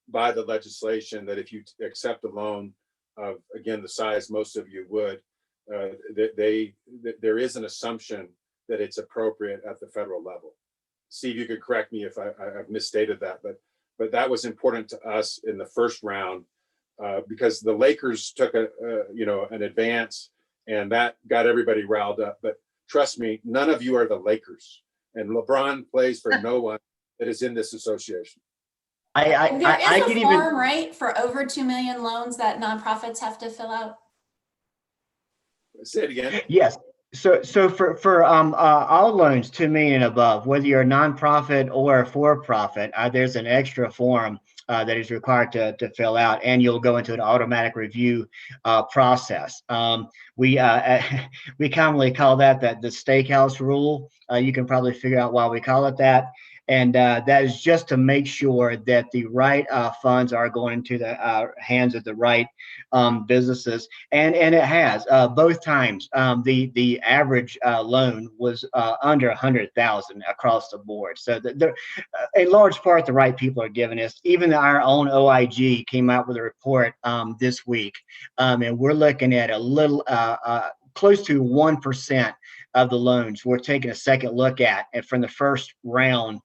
by the legislation that if you accept a loan of, again, the size most of you would, there is an assumption that it's appropriate at the federal level. Steve, you could correct me if I've misstated that, but that was important to us in the first round because the Lakers took an advance, and that got everybody riled up. But trust me, none of you are the Lakers, and LeBron plays for no one that is in this association. There I is could a even form, right, for over 2 million loans that nonprofits have to fill out. Say it again. yes. So for all loans 2 million and above, whether you're a nonprofit or a for-profit, there's an extra form that is required to fill out, and you'll go into an automatic review process. We commonly call that the steakhouse rule. You can probably figure out why we call it that. And that is just to make sure that the right funds are going into the hands of the right businesses. And it has both times. The average loan was under 100,000 across the board. So in large part, the right people are giving us. Even our own OIG came out with a report this week, and we're looking at a little close to 1% of the loans we're taking a second look at, and from the first round,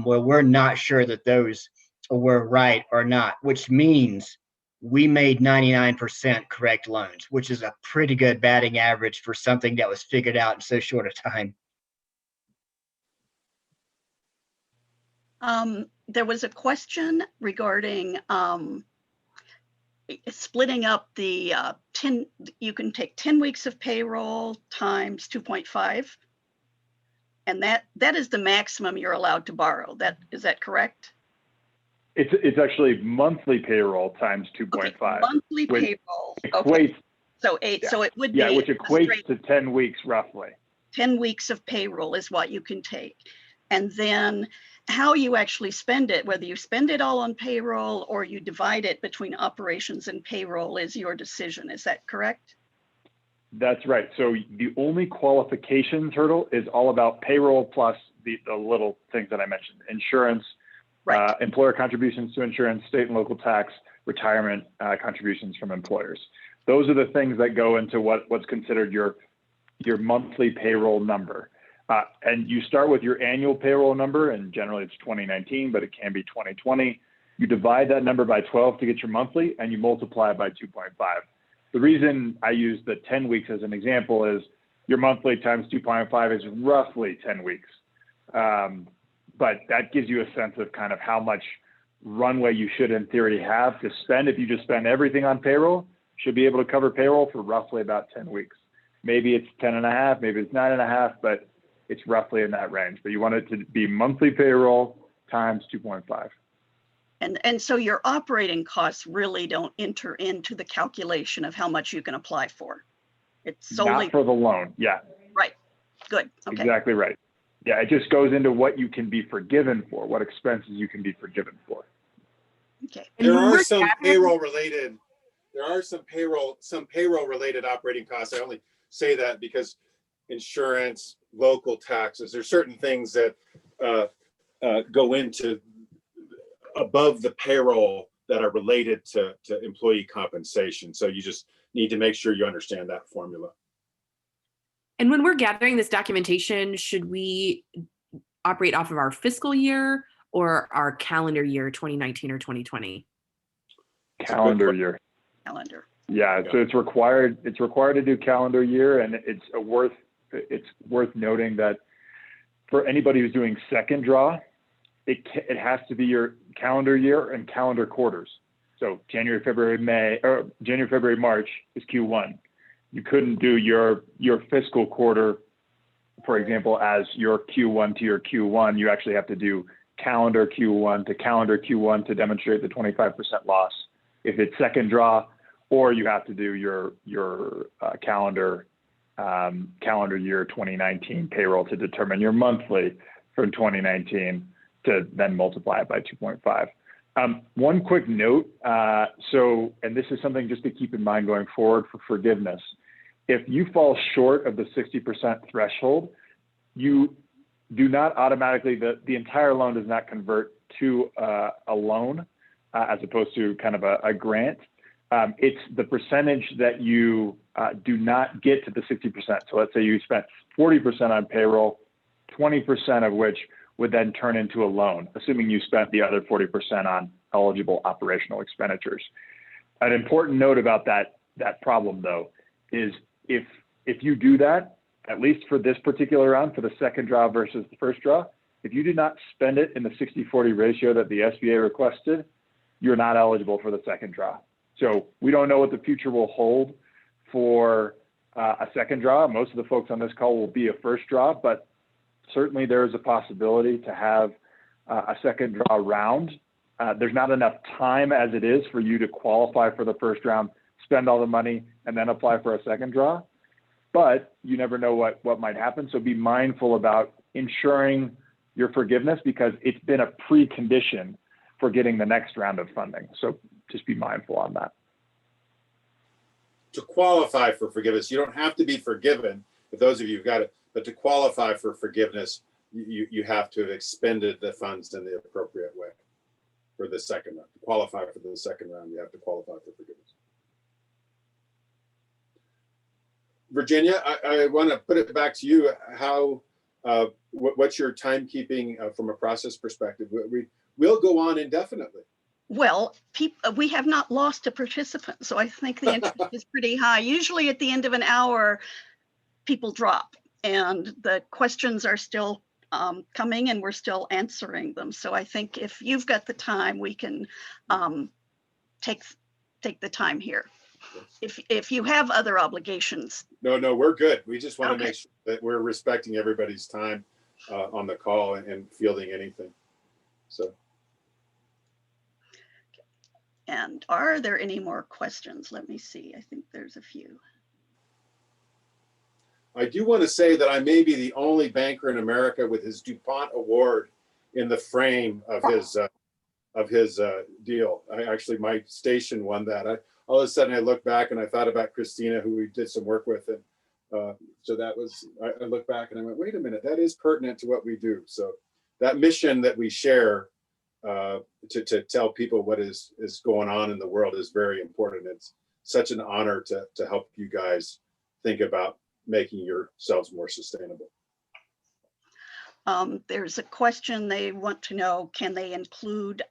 where we're not sure that those were right or not, which means we made 99% correct loans, which is a pretty good batting average for something that was figured out in so short a time. There was a question regarding splitting up the 10, you can take 10 weeks of payroll times 2.5. And that is the maximum you're allowed to borrow. Is that correct? It's actually monthly payroll times 2.5. Okay, monthly payroll. Equates, okay. So eight. Yeah. So it would be. Yeah, which equates to 10 weeks roughly. 10 weeks of payroll is what you can take. And then how you actually spend it, whether you spend it all on payroll or you divide it between operations and payroll, is your decision. Is that correct? That's right. So the only qualifications hurdle is all about payroll plus the little things that I mentioned: insurance, right. Employer contributions to insurance, state and local tax, retirement contributions from employers. Those are the things that go into what's considered your monthly payroll number. And you start with your annual payroll number, and generally it's 2019, but it can be 2020. You divide that number by 12 to get your monthly, and you multiply it by 2.5. The reason I use the 10 weeks as an example is your monthly times 2.5 is roughly 10 weeks. But that gives you a sense of kind of how much runway you should in theory have to spend. If you just spend everything on payroll, you should be able to cover payroll for roughly about 10 weeks. Maybe it's 10.5, maybe it's 9.5, but it's roughly in that range. But you want it to be monthly payroll times 2.5. And so your operating costs really don't enter into the calculation of how much you can apply for. It's solely not for the loan. Yeah. Right. Good. Okay. Exactly right. Yeah, it just goes into what you can be forgiven for, what expenses you can be forgiven for. Okay. There are some payroll related operating costs. I only say that because insurance, local taxes, there's certain things that go into above the payroll that are related to employee compensation. So you just need to make sure you understand that formula. And when we're gathering this documentation, should we operate off of our fiscal year or our calendar year, 2019 or 2020? Calendar year. Calendar. Yeah, so it's required to do calendar year, and it's worth noting that for anybody who's doing second draw, it has to be your calendar year and calendar quarters. So January, February, March is Q1. You couldn't do your fiscal quarter, for example, as your Q1 to your Q1. You actually have to do calendar Q1 to calendar Q1 to demonstrate the 25% loss if it's second draw, or you have to do your calendar year 2019 payroll to determine your monthly from 2019 to then multiply it by 2.5. One quick note, and this is something just to keep in mind going forward for forgiveness. If you fall short of the 60% threshold, you do not automatically, the entire loan does not convert to a loan as opposed to kind of a grant. It's the percentage that you do not get to the 60%. So let's say you spent 40% on payroll, 20% of which would then turn into a loan, assuming you spent the other 40% on eligible operational expenditures. An important note about that problem, though, is if you do that, at least for this particular round, for the second draw versus the first draw, if you do not spend it in the 60-40 ratio that the SBA requested, you're not eligible for the second draw. So we don't know what the future will hold for a second draw. Most of the folks on this call will be a first draw, but certainly there is a possibility to have a second draw round. There's not enough time as it is for you to qualify for the first round, spend all the money, and then apply for a second draw. But you never know what might happen. So be mindful about ensuring your forgiveness, because it's been a precondition for getting the next round of funding. So just be mindful on that. To qualify for forgiveness, you don't have to be forgiven, but those of you who've got it, but to qualify for forgiveness, you have to have expended the funds in the appropriate way for the second round. To qualify for the second round, you have to qualify for forgiveness. Virginia, I want to put it back to you. How, what's your timekeeping from a process perspective? We'll go on indefinitely. Well, we have not lost a participant, so I think the interest is pretty high. Usually at the end of an hour, people drop and the questions are still coming and we're still answering them. So I think if you've got the time, we can take the time here. If you have other obligations. No, we're good. We just want to Okay. make sure that we're respecting everybody's time on the call and fielding anything. So. And are there any more questions? Let me see. I think there's a few. I do want to say that I may be the only banker in America with his DuPont award in the frame of his deal. My station won that. All of a sudden I look back and I thought about Christina, who we did some work with. And so that was, I look back and I went, wait a minute, that is pertinent to what we do. So that mission that we share to tell people what is going on in the world is very important. It's such an honor to help you guys think about making yourselves more sustainable. There's a question they want to know, can they include,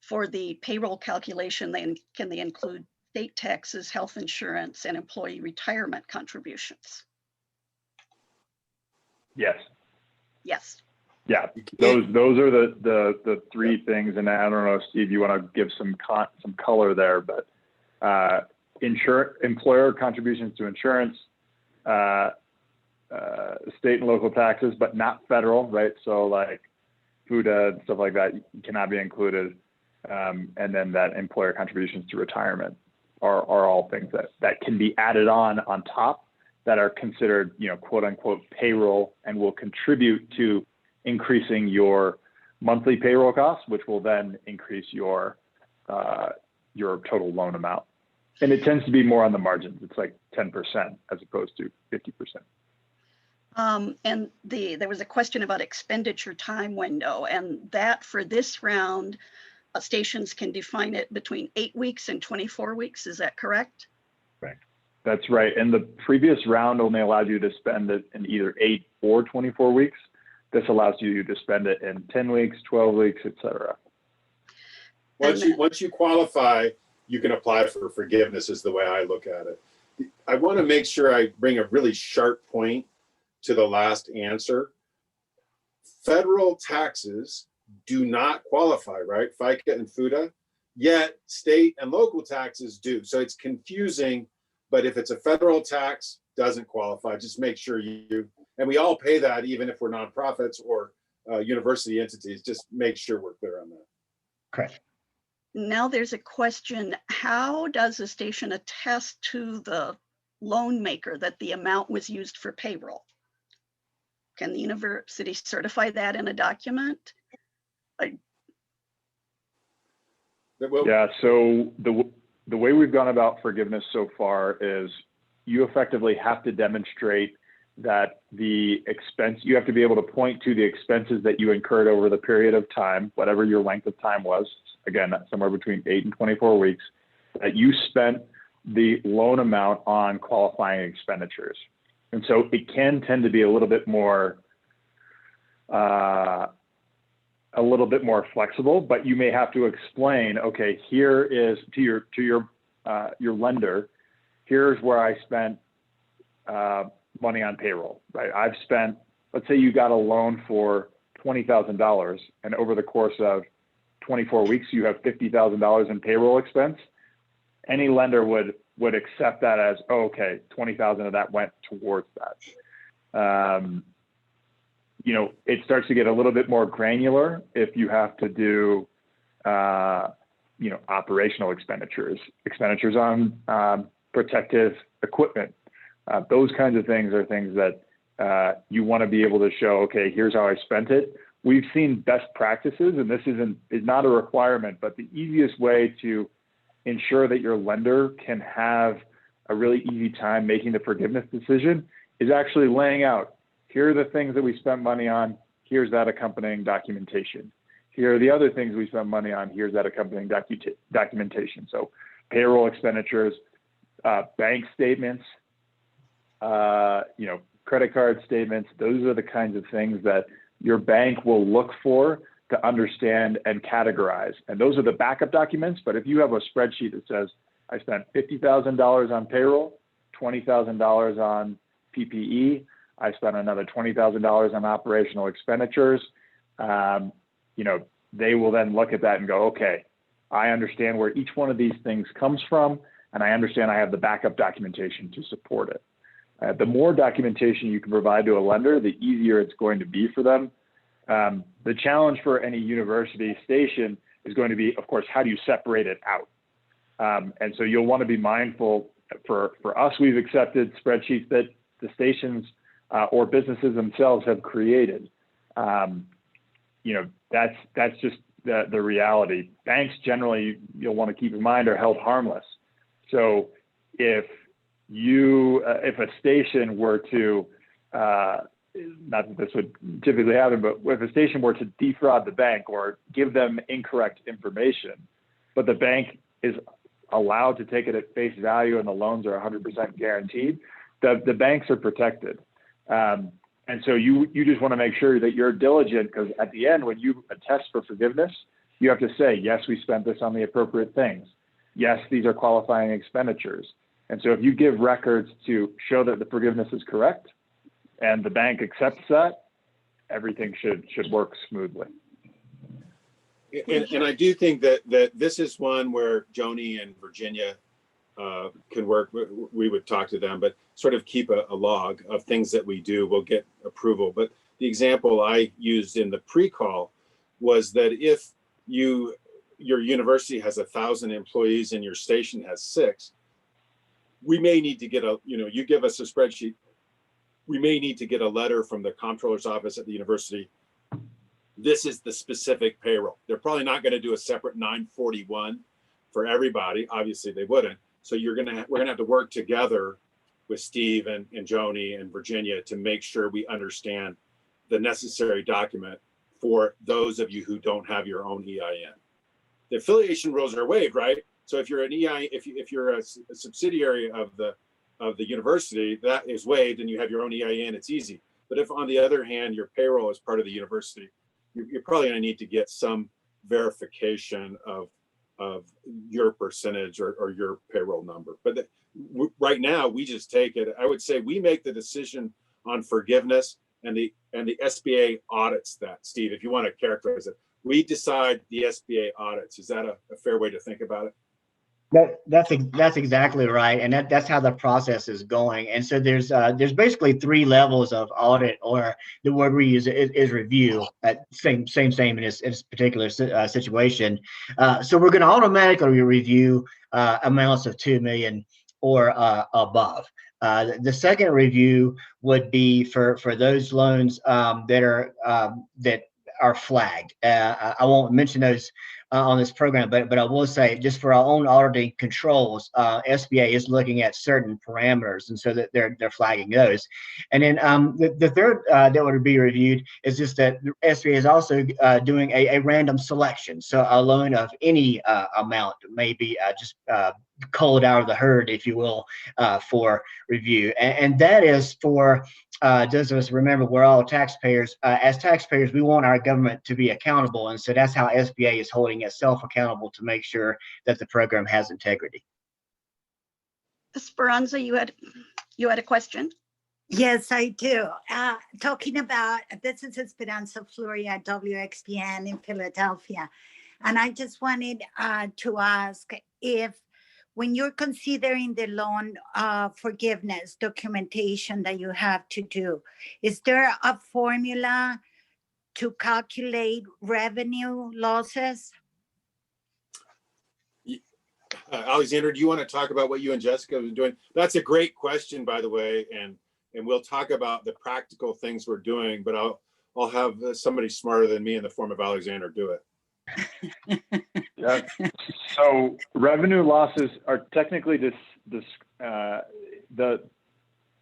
for the payroll calculation, can they include state taxes, health insurance, and employee retirement contributions? Yes. Yes. Yeah, those are the three things, and I don't know, Steve, you want to give some color there, but employer contributions to insurance, state and local taxes, but not federal, right? So like FUTA and stuff like that cannot be included, and then that employer contributions to retirement are all things that can be added on top that are considered, quote unquote payroll, and will contribute to increasing your monthly payroll costs, which will then increase your total loan amount. And it tends to be more on the margins. It's like 10% as opposed to 50%. And there was a question about expenditure time window, and that for this round, stations can define it between 8 weeks and 24 weeks. Is that correct? Right. That's right. And the previous round only allowed you to spend it in either 8 or 24 weeks. This allows you to spend it in 10 weeks, 12 weeks, et cetera. Once you qualify, you can apply for forgiveness is the way I look at it. I want to make sure I bring a really sharp point to the last answer. Federal taxes do not qualify, right? FICA and FUTA, yet state and local taxes do. So it's confusing, but if it's a federal tax, doesn't qualify. Just make sure and we all pay that even if we're nonprofits or university entities, just make sure we're clear on that. Correct. Now there's a question, how does a station attest to the loan maker that the amount was used for payroll? Can the university certify that in a document? Yeah, so the way we've gone about forgiveness so far is you effectively have to demonstrate that you have to be able to point to the expenses that you incurred over the period of time, whatever your length of time was, again, somewhere between 8 and 24 weeks, that you spent the loan amount on qualifying expenditures. And so it can tend to be a little bit more flexible, but you may have to explain, okay, here is to your lender, here's where I spent money on payroll, right? I've spent, let's say you got a loan for $20,000 and over the course of 24 weeks, you have $50,000 in payroll expense. Any lender would accept that as, oh, okay, 20,000 of that went towards that. You know, it starts to get a little bit more granular if you have to do, you know, operational expenditures on protective equipment. Those kinds of things are things that you want to be able to show, okay, here's how I spent it. We've seen best practices, and this is not a requirement, but the easiest way to ensure that your lender can have a really easy time making the forgiveness decision is actually laying out, here are the things that we spent money on, here's that accompanying documentation. Here are the other things we spent money on, here's that accompanying documentation. So payroll expenditures, bank statements, you know, credit card statements, those are the kinds of things that your bank will look for to understand and categorize. And those are the backup documents. But if you have a spreadsheet that says, I spent $50,000 on payroll, $20,000 on PPE, I spent another $20,000 on operational expenditures, you know, they will then look at that and go, okay, I understand where each one of these things comes from, and I understand I have the backup documentation to support it. The more documentation you can provide to a lender, the easier it's going to be for them. The challenge for any university station is going to be, of course, how do you separate it out? And so you'll want to be mindful. For us, we've accepted spreadsheets that the stations or businesses themselves have created. You know, that's just the reality. Banks generally, you'll want to keep in mind, are held harmless. So if a station were to, not that this would typically happen, but if a station were to defraud the bank or give them incorrect information, but the bank is allowed to take it at face value and the loans are 100% guaranteed, the banks are protected. And so you just want to make sure that you're diligent, because at the end, when you attest for forgiveness, you have to say, yes, we spent this on the appropriate things. Yes, these are qualifying expenditures. And so if you give records to show that the forgiveness is correct and the bank accepts that, everything should work smoothly. And I do think that this is one where Joni and Virginia can work. We would talk to them, but sort of keep a log of things that we do. We'll get approval. But the example I used in the pre-call was that if your university has 1,000 employees and your station has 6, we may need to get you give us a spreadsheet. We may need to get a letter from the comptroller's office at the university. This is the specific payroll. They're probably not going to do a separate 941 for everybody. Obviously they wouldn't. So we're going to have to work together with Steve and Joni and Virginia to make sure we understand the necessary document for those of you who don't have your own EIN. The affiliation rules are waived, right? So if you're an EIN, if you're a subsidiary of the university, that is waived and you have your own EIN, it's easy. But if on the other hand, your payroll is part of the university, you're probably going to need to get some verification of your percentage or your payroll number. But right now, we just take it. I would say we make the decision on forgiveness, and the SBA audits that. Steve, if you want to characterize it, we decide, the SBA audits. Is that a fair way to think about it? That's exactly right, and that's how the process is going. And so there's basically 3 levels of audit, or the word we use is review. Same in this particular situation. So we're going to automatically review amounts of $2 million or above. The second review would be for those loans that are flagged. I won't mention those on this program, but I will say, just for our own auditing controls, SBA is looking at certain parameters, and so that they're flagging those. And then the third that would be reviewed is just that the SBA is also doing a random selection. So a loan of any amount may be just culled out of the herd, if you will, for review. And that is for those of us, remember, we're all taxpayers. As taxpayers, we want our government to be accountable. And so that's how SBA is holding itself accountable to make sure that the program has integrity. Esperanza, you had a question? Yes, I do. Talking about, this is Esperanza Floria, WXPN in Philadelphia. And I just wanted to ask if, when you're considering the loan forgiveness documentation that you have to do, is there a formula to calculate revenue losses? Alexander, do you want to talk about what you and Jessica have been doing? That's a great question, by the way, and we'll talk about the practical things we're doing, but I'll have somebody smarter than me in the form of Alexander do it. Yeah. So revenue losses are technically I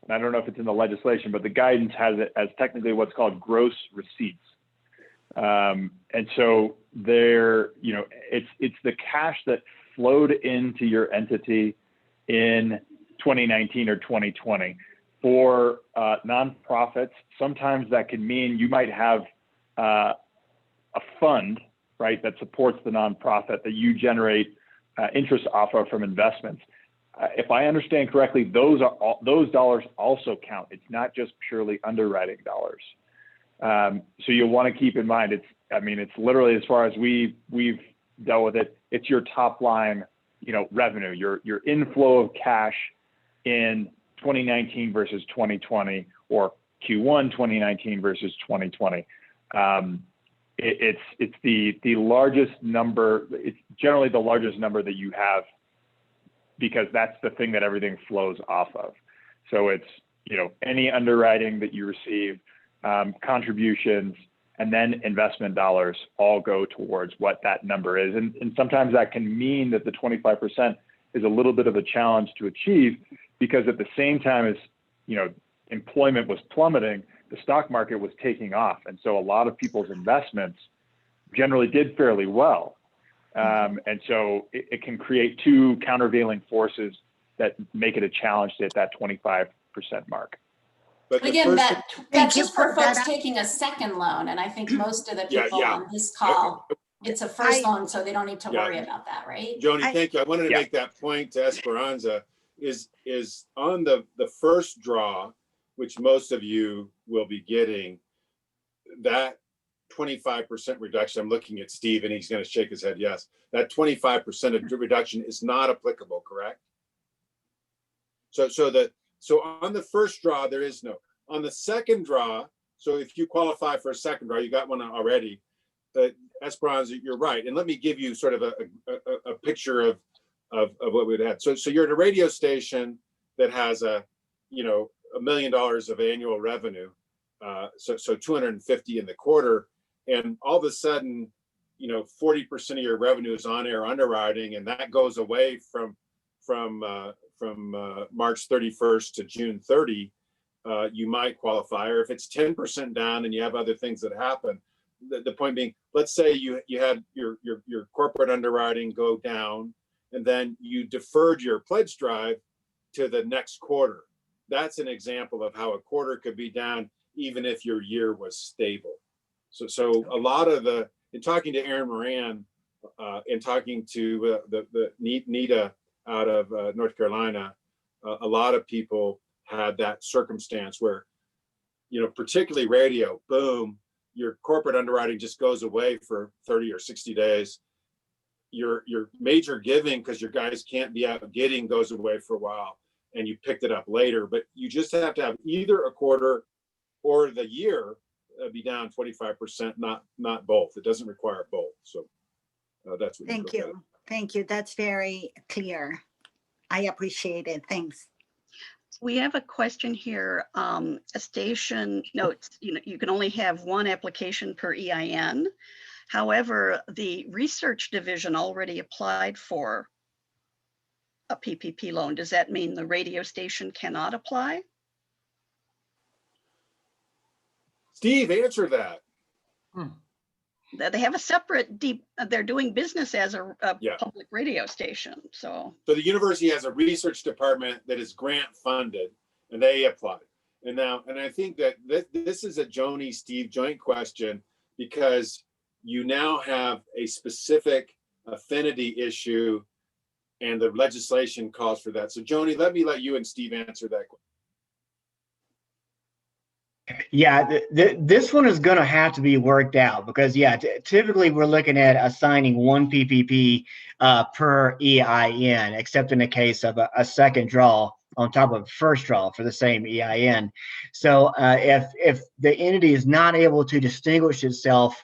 don't know if it's in the legislation, but the guidance has it as technically what's called gross receipts. And so it's the cash that flowed into your entity in 2019 or 2020. For nonprofits, sometimes that can mean you might have a fund, right, that supports the nonprofit that you generate interest off of from investments. If I understand correctly, those dollars also count. It's not just purely underwriting dollars. So you'll want to keep in mind, it's literally, as far as we've dealt with it, it's your top line, revenue, your inflow of cash in 2019 versus 2020, or Q1 2019 versus 2020. It's the largest number. It's generally the largest number that you have, because that's the thing that everything flows off of. So it's, any underwriting that you receive, contributions, and then investment dollars all go towards what that number is. And sometimes that can mean that the 25% is a little bit of a challenge to achieve, because at the same time as, employment was plummeting, the stock market was taking off. And so a lot of people's investments generally did fairly well. And so it can create two countervailing forces that make it a challenge to hit that 25% mark. But again, that's just for folks taking a second loan. And I think most of the people on this call, it's a first loan, so they don't need to worry about that, right? Joni, thank you. I wanted to make that point to Esperanza, is on the first draw, which most of you will be getting, that 25% reduction. I'm looking at Steve and he's going to shake his head yes. That 25% of reduction is not applicable, correct? So on the first draw, there is no. On the second draw, so if you qualify for a second draw, you got one already. Esperanza, you're right. And let me give you sort of a picture of what we'd had. So you're at a radio station that has $1 million of annual revenue. So 250 in the quarter, and all of a sudden, 40% of your revenue is on air underwriting, and that goes away from March 31st to June 30. You might qualify, or if it's 10% down and you have other things that happen. The point being, let's say you had your corporate underwriting go down, and then you deferred your pledge drive to the next quarter. That's an example of how a quarter could be down even if your year was stable. So a lot of in talking to Aaron Moran, and talking to the Nita out of North Carolina, a lot of people had that circumstance where, particularly radio, boom, your corporate underwriting just goes away for 30 or 60 days. Your major giving, because your guys can't be out getting, goes away for a while, and you picked it up later. But you just have to have either a quarter or the year be down 25%, not both. It doesn't require both. So that's what. Thank you. Thank you. That's very clear. I appreciate it. Thanks. We have a question here. A station notes, you can only have one application per EIN. However, the research division already applied for a PPP loan. Does that mean the radio station cannot apply? Steve, answer that. They have a separate they're doing business as a Yeah. public radio station. So So the university has a research department that is grant funded, and they apply. And I think that this is a Joni, Steve joint question, because you now have a specific affinity issue and the legislation calls for that. So Joni, let you and Steve answer that question. Yeah, this one is going to have to be worked out because, yeah, typically we're looking at assigning one PPP per EIN, except in the case of a second draw on top of first draw for the same EIN. So if the entity is not able to distinguish itself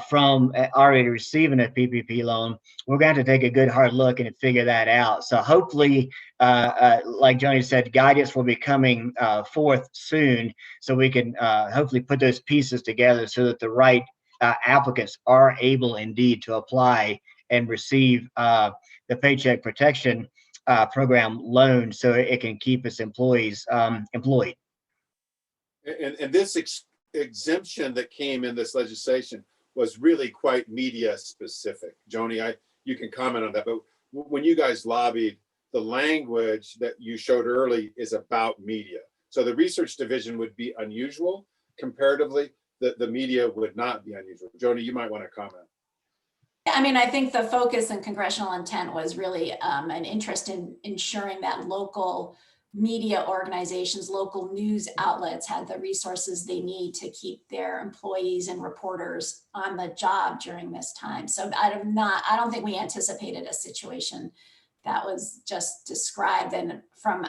from already receiving a PPP loan, we're going to have to take a good hard look and figure that out. So hopefully, like Joni said, guidance will be coming forth soon, so we can hopefully put those pieces together so that the right applicants are able indeed to apply and receive the Paycheck Protection Program loan, so it can keep its employees employed. And this exemption that came in this legislation was really quite media specific. Joni, you can comment on that, but when you guys lobbied, the language that you showed early is about media. So the research division would be unusual comparatively. The media would not be unusual. Joni, you might want to comment. I mean, I think the focus and congressional intent was really an interest in ensuring that local media organizations, local news outlets had the resources they need to keep their employees and reporters on the job during this time. So I don't think we anticipated a situation that was just described. And from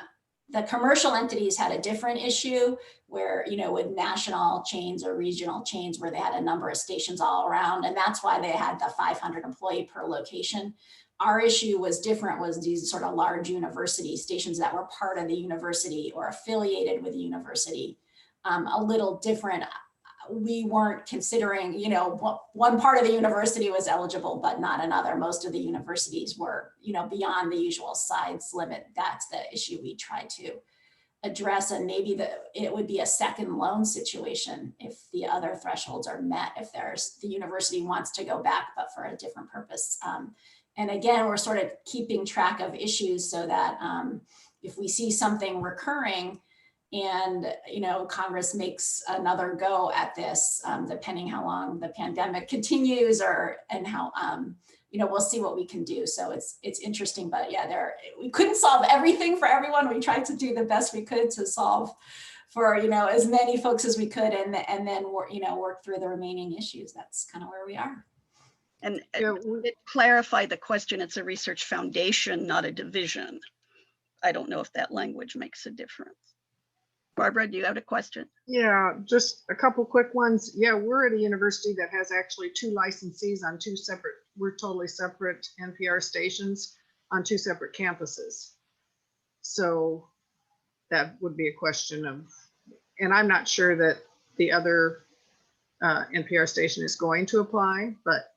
the commercial entities had a different issue where, with national chains or regional chains where they had a number of stations all around. And that's why they had the 500 employee per location. Our issue was different, was these sort of large university stations that were part of the university or affiliated with the university, a little different. We weren't considering, one part of the university was eligible, but not another. Most of the universities were, beyond the usual size limit. That's the issue we tried to address. And maybe it would be a second loan situation if the other thresholds are met, if the university wants to go back, but for a different purpose. And again, we're sort of keeping track of issues so that if we see something recurring and, Congress makes another go at this, depending how long the pandemic continues and how, we'll see what we can do. So it's interesting, but yeah, we couldn't solve everything for everyone. We tried to do the best we could to solve for, as many folks as we could and then, work through the remaining issues. That's kind of where we are. And to clarify the question, it's a research foundation, not a division. I don't know if that language makes a difference. Barbara, do you have a question? Yeah, just a couple quick ones. Yeah, we're at a university that has actually two licensees on we're totally separate NPR stations on two separate campuses. So that would be a question of, and I'm not sure that the other NPR station is going to apply, but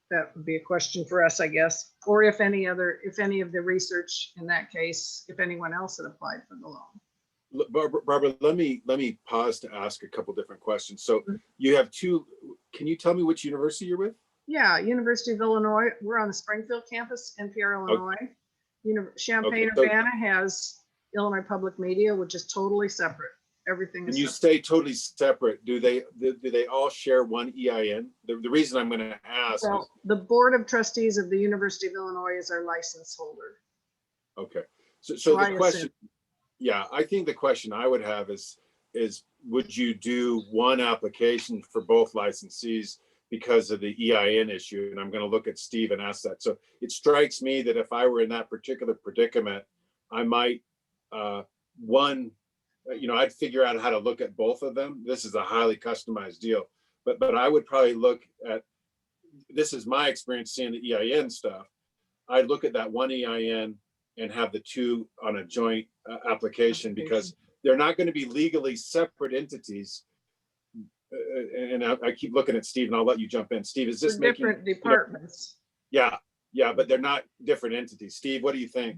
that would be a question for us, I guess. Or if any of the research in that case, if anyone else had applied for the loan. Barbara, let me pause to ask a couple different questions. So you have two, can you tell me which university you're with? Yeah, University of Illinois. We're on the Springfield campus, NPR Illinois. Okay. Champaign-Urbana has Illinois Public Media, which is totally separate. Everything is When you separate. say totally separate, do they all share one EIN? The reason I'm going to ask is, the Board of Trustees of the University of Illinois is our license holder. Okay. So the question, yeah, I think the question I would have is would you do one application for both licensees because of the EIN issue? And I'm going to look at Steve and ask that. So it strikes me that if I were in that particular predicament, I might, I'd figure out how to look at both of them. This is a highly customized deal, but I would probably look at, this is my experience seeing the EIN stuff. I'd look at that one EIN and have the two on a joint application because they're not going to be legally separate entities. and I keep looking at Steve, and I'll let you jump in. Steve, is this For making? different departments. Yeah, but they're not different entities. Steve, what do you think?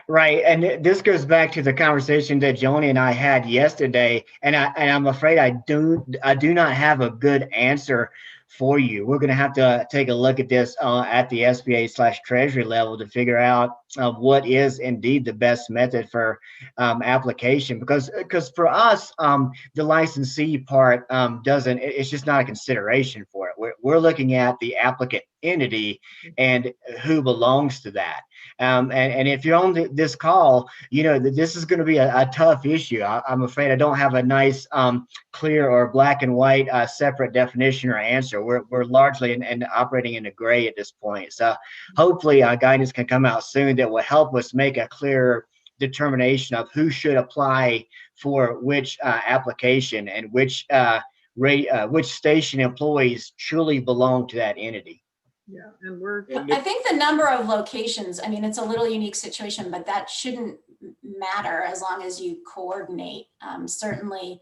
Right, and this goes back to the conversation that Joni and I had yesterday, and I'm afraid I do not have a good answer for you. We're going to have to take a look at this at the SBA/Treasury level to figure out what is indeed the best method for application, because for us the licensee part it's just not a consideration for it. We're looking at the applicant entity and who belongs to that. And if you're on this call, you know that this is going to be a tough issue. I'm afraid I don't have a nice, clear or black and white separate definition or answer. We're largely and operating in the gray at this point. So hopefully guidance can come out soon that will help us make a clear determination of who should apply for which application and which station employees truly belong to that entity. Yeah, and we're. I think the number of locations, I mean, it's a little unique situation, but that shouldn't matter as long as you coordinate. Certainly,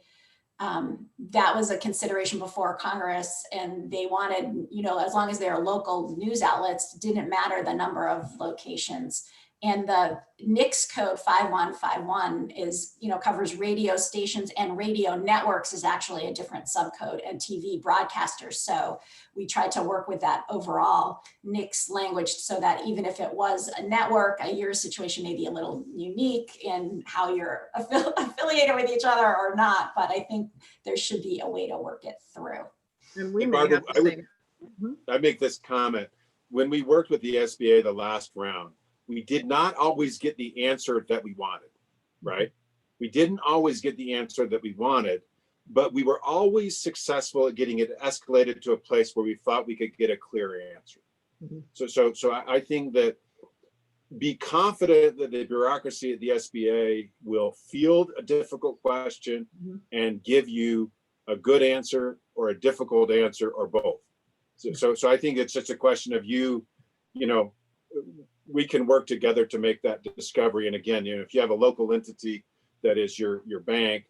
that was a consideration before Congress, and they wanted, you know, as long as they're local news outlets, didn't matter the number of locations. And the NICS code 5151 is, you know, covers radio stations, and radio networks is actually a different subcode, and TV broadcasters. So we tried to work with that overall NICS language so that even if it was a network, your situation may be a little unique in how you're affiliated with each other or not, but I think there should be a way to work it through. And we Hey, may Barbara, have the same. I make this comment. When we worked with the SBA the last round, we did not always get the answer that we wanted, right? We didn't always get the answer that we wanted, but we were always successful at getting it escalated to a place where we thought we could get a clear answer. So I think that be confident that the bureaucracy at the SBA will field a difficult question and give you a good answer or a difficult answer or both. So I think it's just a question of you know, we can work together to make that discovery. And again, you know, if you have a local entity that is your bank,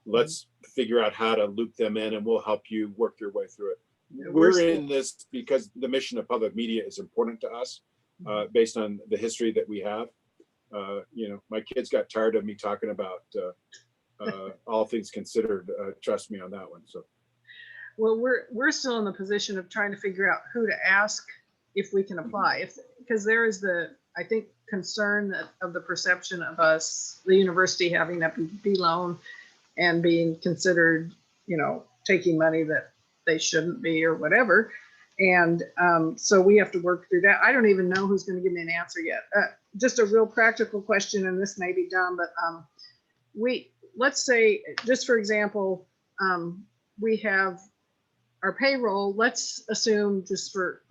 let's figure out how to loop them in, and we'll help you work your way through it. Yeah, We're in this because the mission of public media is important to us, based on the history that we have. You know, my kids got tired of me talking about all things considered. Trust me on that one. So, well, we're still in the position of trying to figure out who to ask if we can apply. Because there is I think, concern of the perception of us, the university, having that PPP loan and being considered, you know, taking money that they shouldn't be or whatever. And so we have to work through that. I don't even know who's going to give me an answer yet. Just a real practical question, and this may be dumb, but let's say, just for example, we have our payroll. Let's assume, just for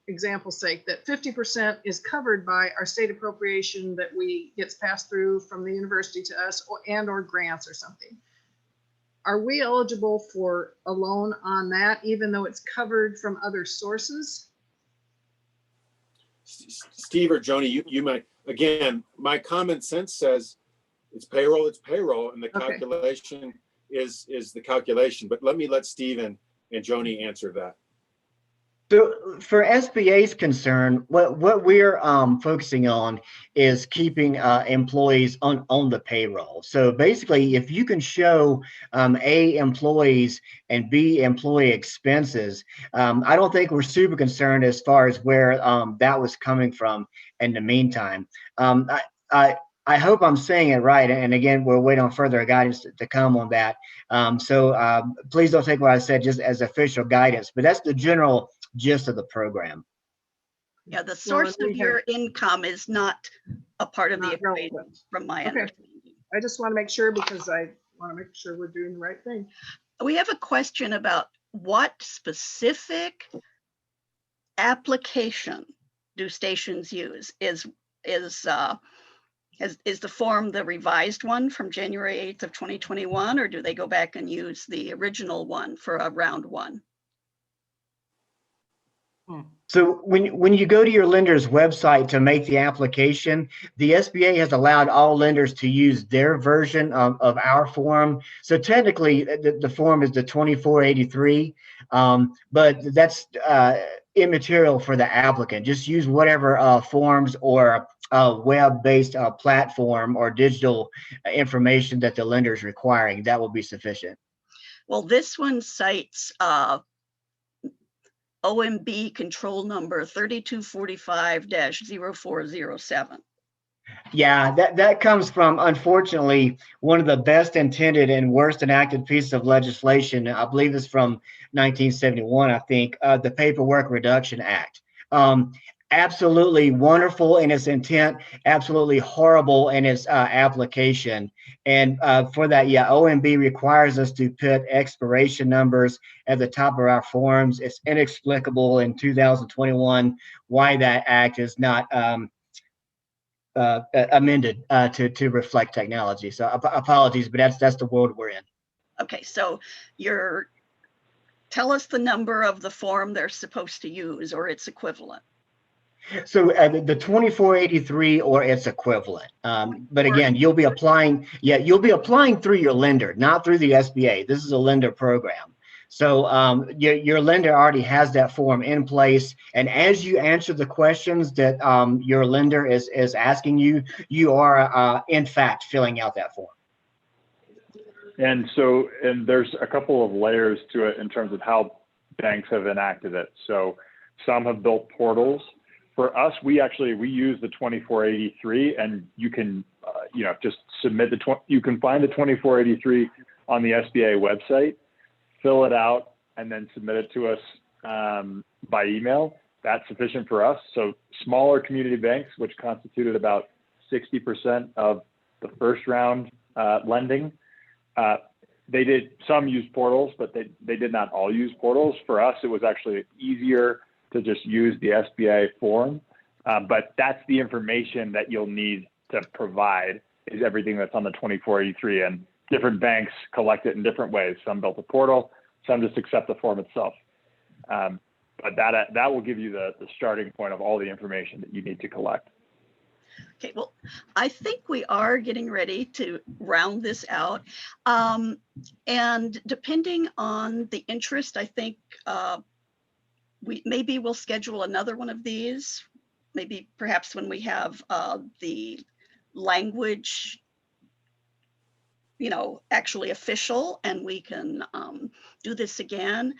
example's sake, that 50% is covered by our state appropriation that gets passed through from the university to us, or grants or something. Are we eligible for a loan on that, even though it's covered from other sources? Steve or Joni, you might, again, my common sense says it's payroll, and the calculation is the calculation. But let Steve and Joni answer that. So for SBA's concern, what we're focusing on is keeping employees on the payroll. So basically, if you can show A, employees, and B, employee expenses, I don't think we're super concerned as far as where that was coming from in the meantime. I hope I'm saying it right. And again, we're waiting on further guidance to come on that. So please don't take what I said just as official guidance, but that's the general gist of the program. Yeah, the source of your income is not a part of the equation, from my understanding. I just want to make sure, because I want to make sure we're doing the right thing. We have a question about what specific application do stations use? Is the form the revised one from January 8th of 2021, or do they go back and use the original one for round one? So when you go to your lender's website to make the application, the SBA has allowed all lenders to use their version of our form. So technically, the form is the 2483, but that's immaterial for the applicant. Just use whatever forms or web-based platform or digital information that the lender is requiring. That will be sufficient. Well, this one cites OMB control number 3245-0407. Yeah, that comes from, unfortunately, one of the best intended and worst enacted pieces of legislation. I believe it's from 1971, I think, the Paperwork Reduction Act. Absolutely wonderful in its intent, absolutely horrible in its application. And for that, yeah, OMB requires us to put expiration numbers at the top of our forms. It's inexplicable in 2021 why that act is not amended to reflect technology. So apologies, but that's the world we're in. Okay, so tell us the number of the form they're supposed to use or its equivalent. So the 2483 or its equivalent. But again, you'll be applying through your lender, not through the SBA. This is a lender program. So your lender already has that form in place. And as you answer the questions that your lender is asking you, you are in fact filling out that form. And there's a couple of layers to it in terms of how banks have enacted it. So some have built portals. For us, we use the 2483, and you can just submit you can find the 2483 on the SBA website, fill it out, and then submit it to us by email. That's sufficient for us. So smaller community banks, which constituted about 60% of the first round lending, some use portals, but they did not all use portals. For us, it was actually easier to just use the SBA form. But that's the information that you'll need to provide, is everything that's on the 2483. And different banks collect it in different ways. Some built a portal, some just accept the form itself. But that will give you the starting point of all the information that you need to collect. Okay, well, I think we are getting ready to round this out. And depending on the interest, I think we'll schedule another one of these, maybe perhaps when we have the language, actually official, and we can do this again.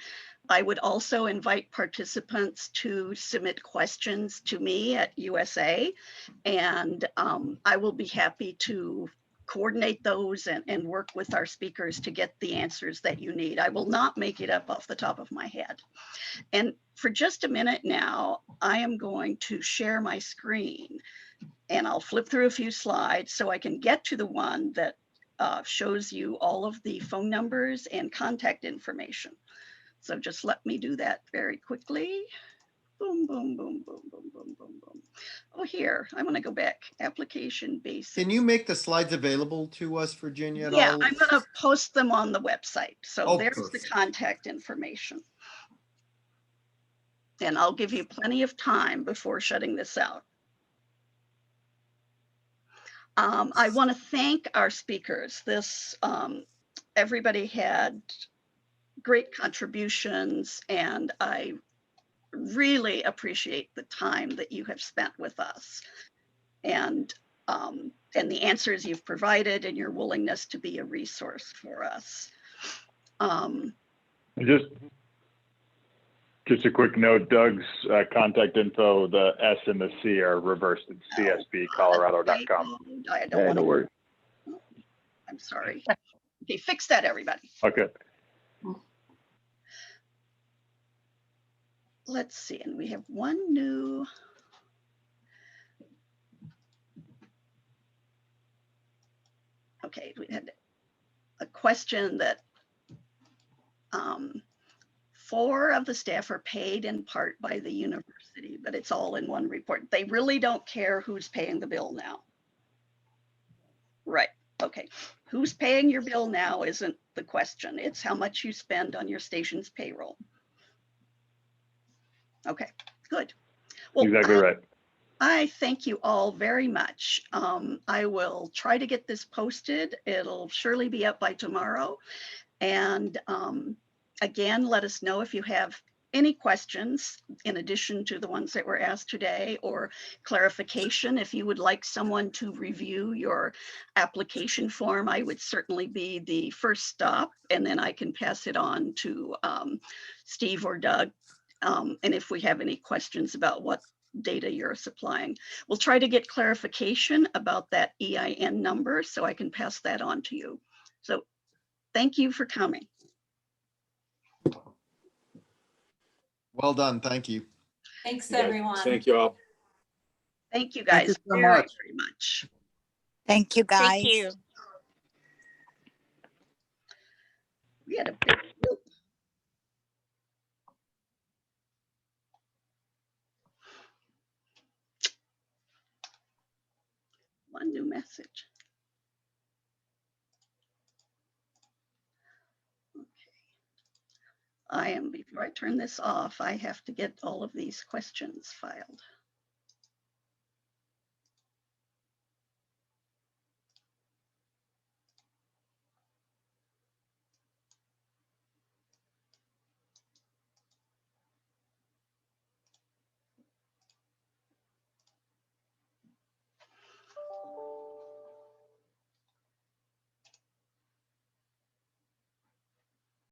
I would also invite participants to submit questions to me at USA, and I will be happy to coordinate those and work with our speakers to get the answers that you need. I will not make it up off the top of my head. And for just a minute now, I am going to share my screen, and I'll flip through a few slides so I can get to the one that shows you all of the phone numbers and contact information. So just let me do that very quickly. Boom, boom, boom, boom, boom, boom, boom, boom. Oh, here, I'm going to go back. Application basics. Can you make the slides available to us, Virginia, at Yeah, all? I'm going to post them on the website. So there's perfect. the contact information. And I'll give you plenty of time before shutting this out. I want to thank our speakers. Everybody had great contributions, and I really appreciate the time that you have spent with us, and the answers you've provided, and your willingness to be a resource for us. Just a quick note, Doug's contact info, the S and the C are reversed at csbcolorado.com. I don't want no to. worries. I'm sorry. Okay, fix that, everybody. Okay. Let's see, and we have one new. Okay, we had a question that 4 of the staff are paid in part by the university, but it's all in one report. They really don't care who's paying the bill now. Right, okay. Who's paying your bill now isn't the question. It's how much you spend on your station's payroll. Okay, good. Well, Exactly right. I thank you all very much. I will try to get this posted. It'll surely be up by tomorrow. And again, let us know if you have any questions in addition to the ones that were asked today, or clarification. If you would like someone to review your application form, I would certainly be the first stop, and then I can pass it on to Steve or Doug. And if we have any questions about what data you're supplying, we'll try to get clarification about that EIN number so I can pass that on to you. So thank you for coming. Well done. Thank you. Thanks, You guys, everyone. thank you all. Thank you Thank guys you so very, much. very much. Thank you, guys. Thank you. We had a big group. One new message. Okay. Before I turn this off, I have to get all of these questions filed.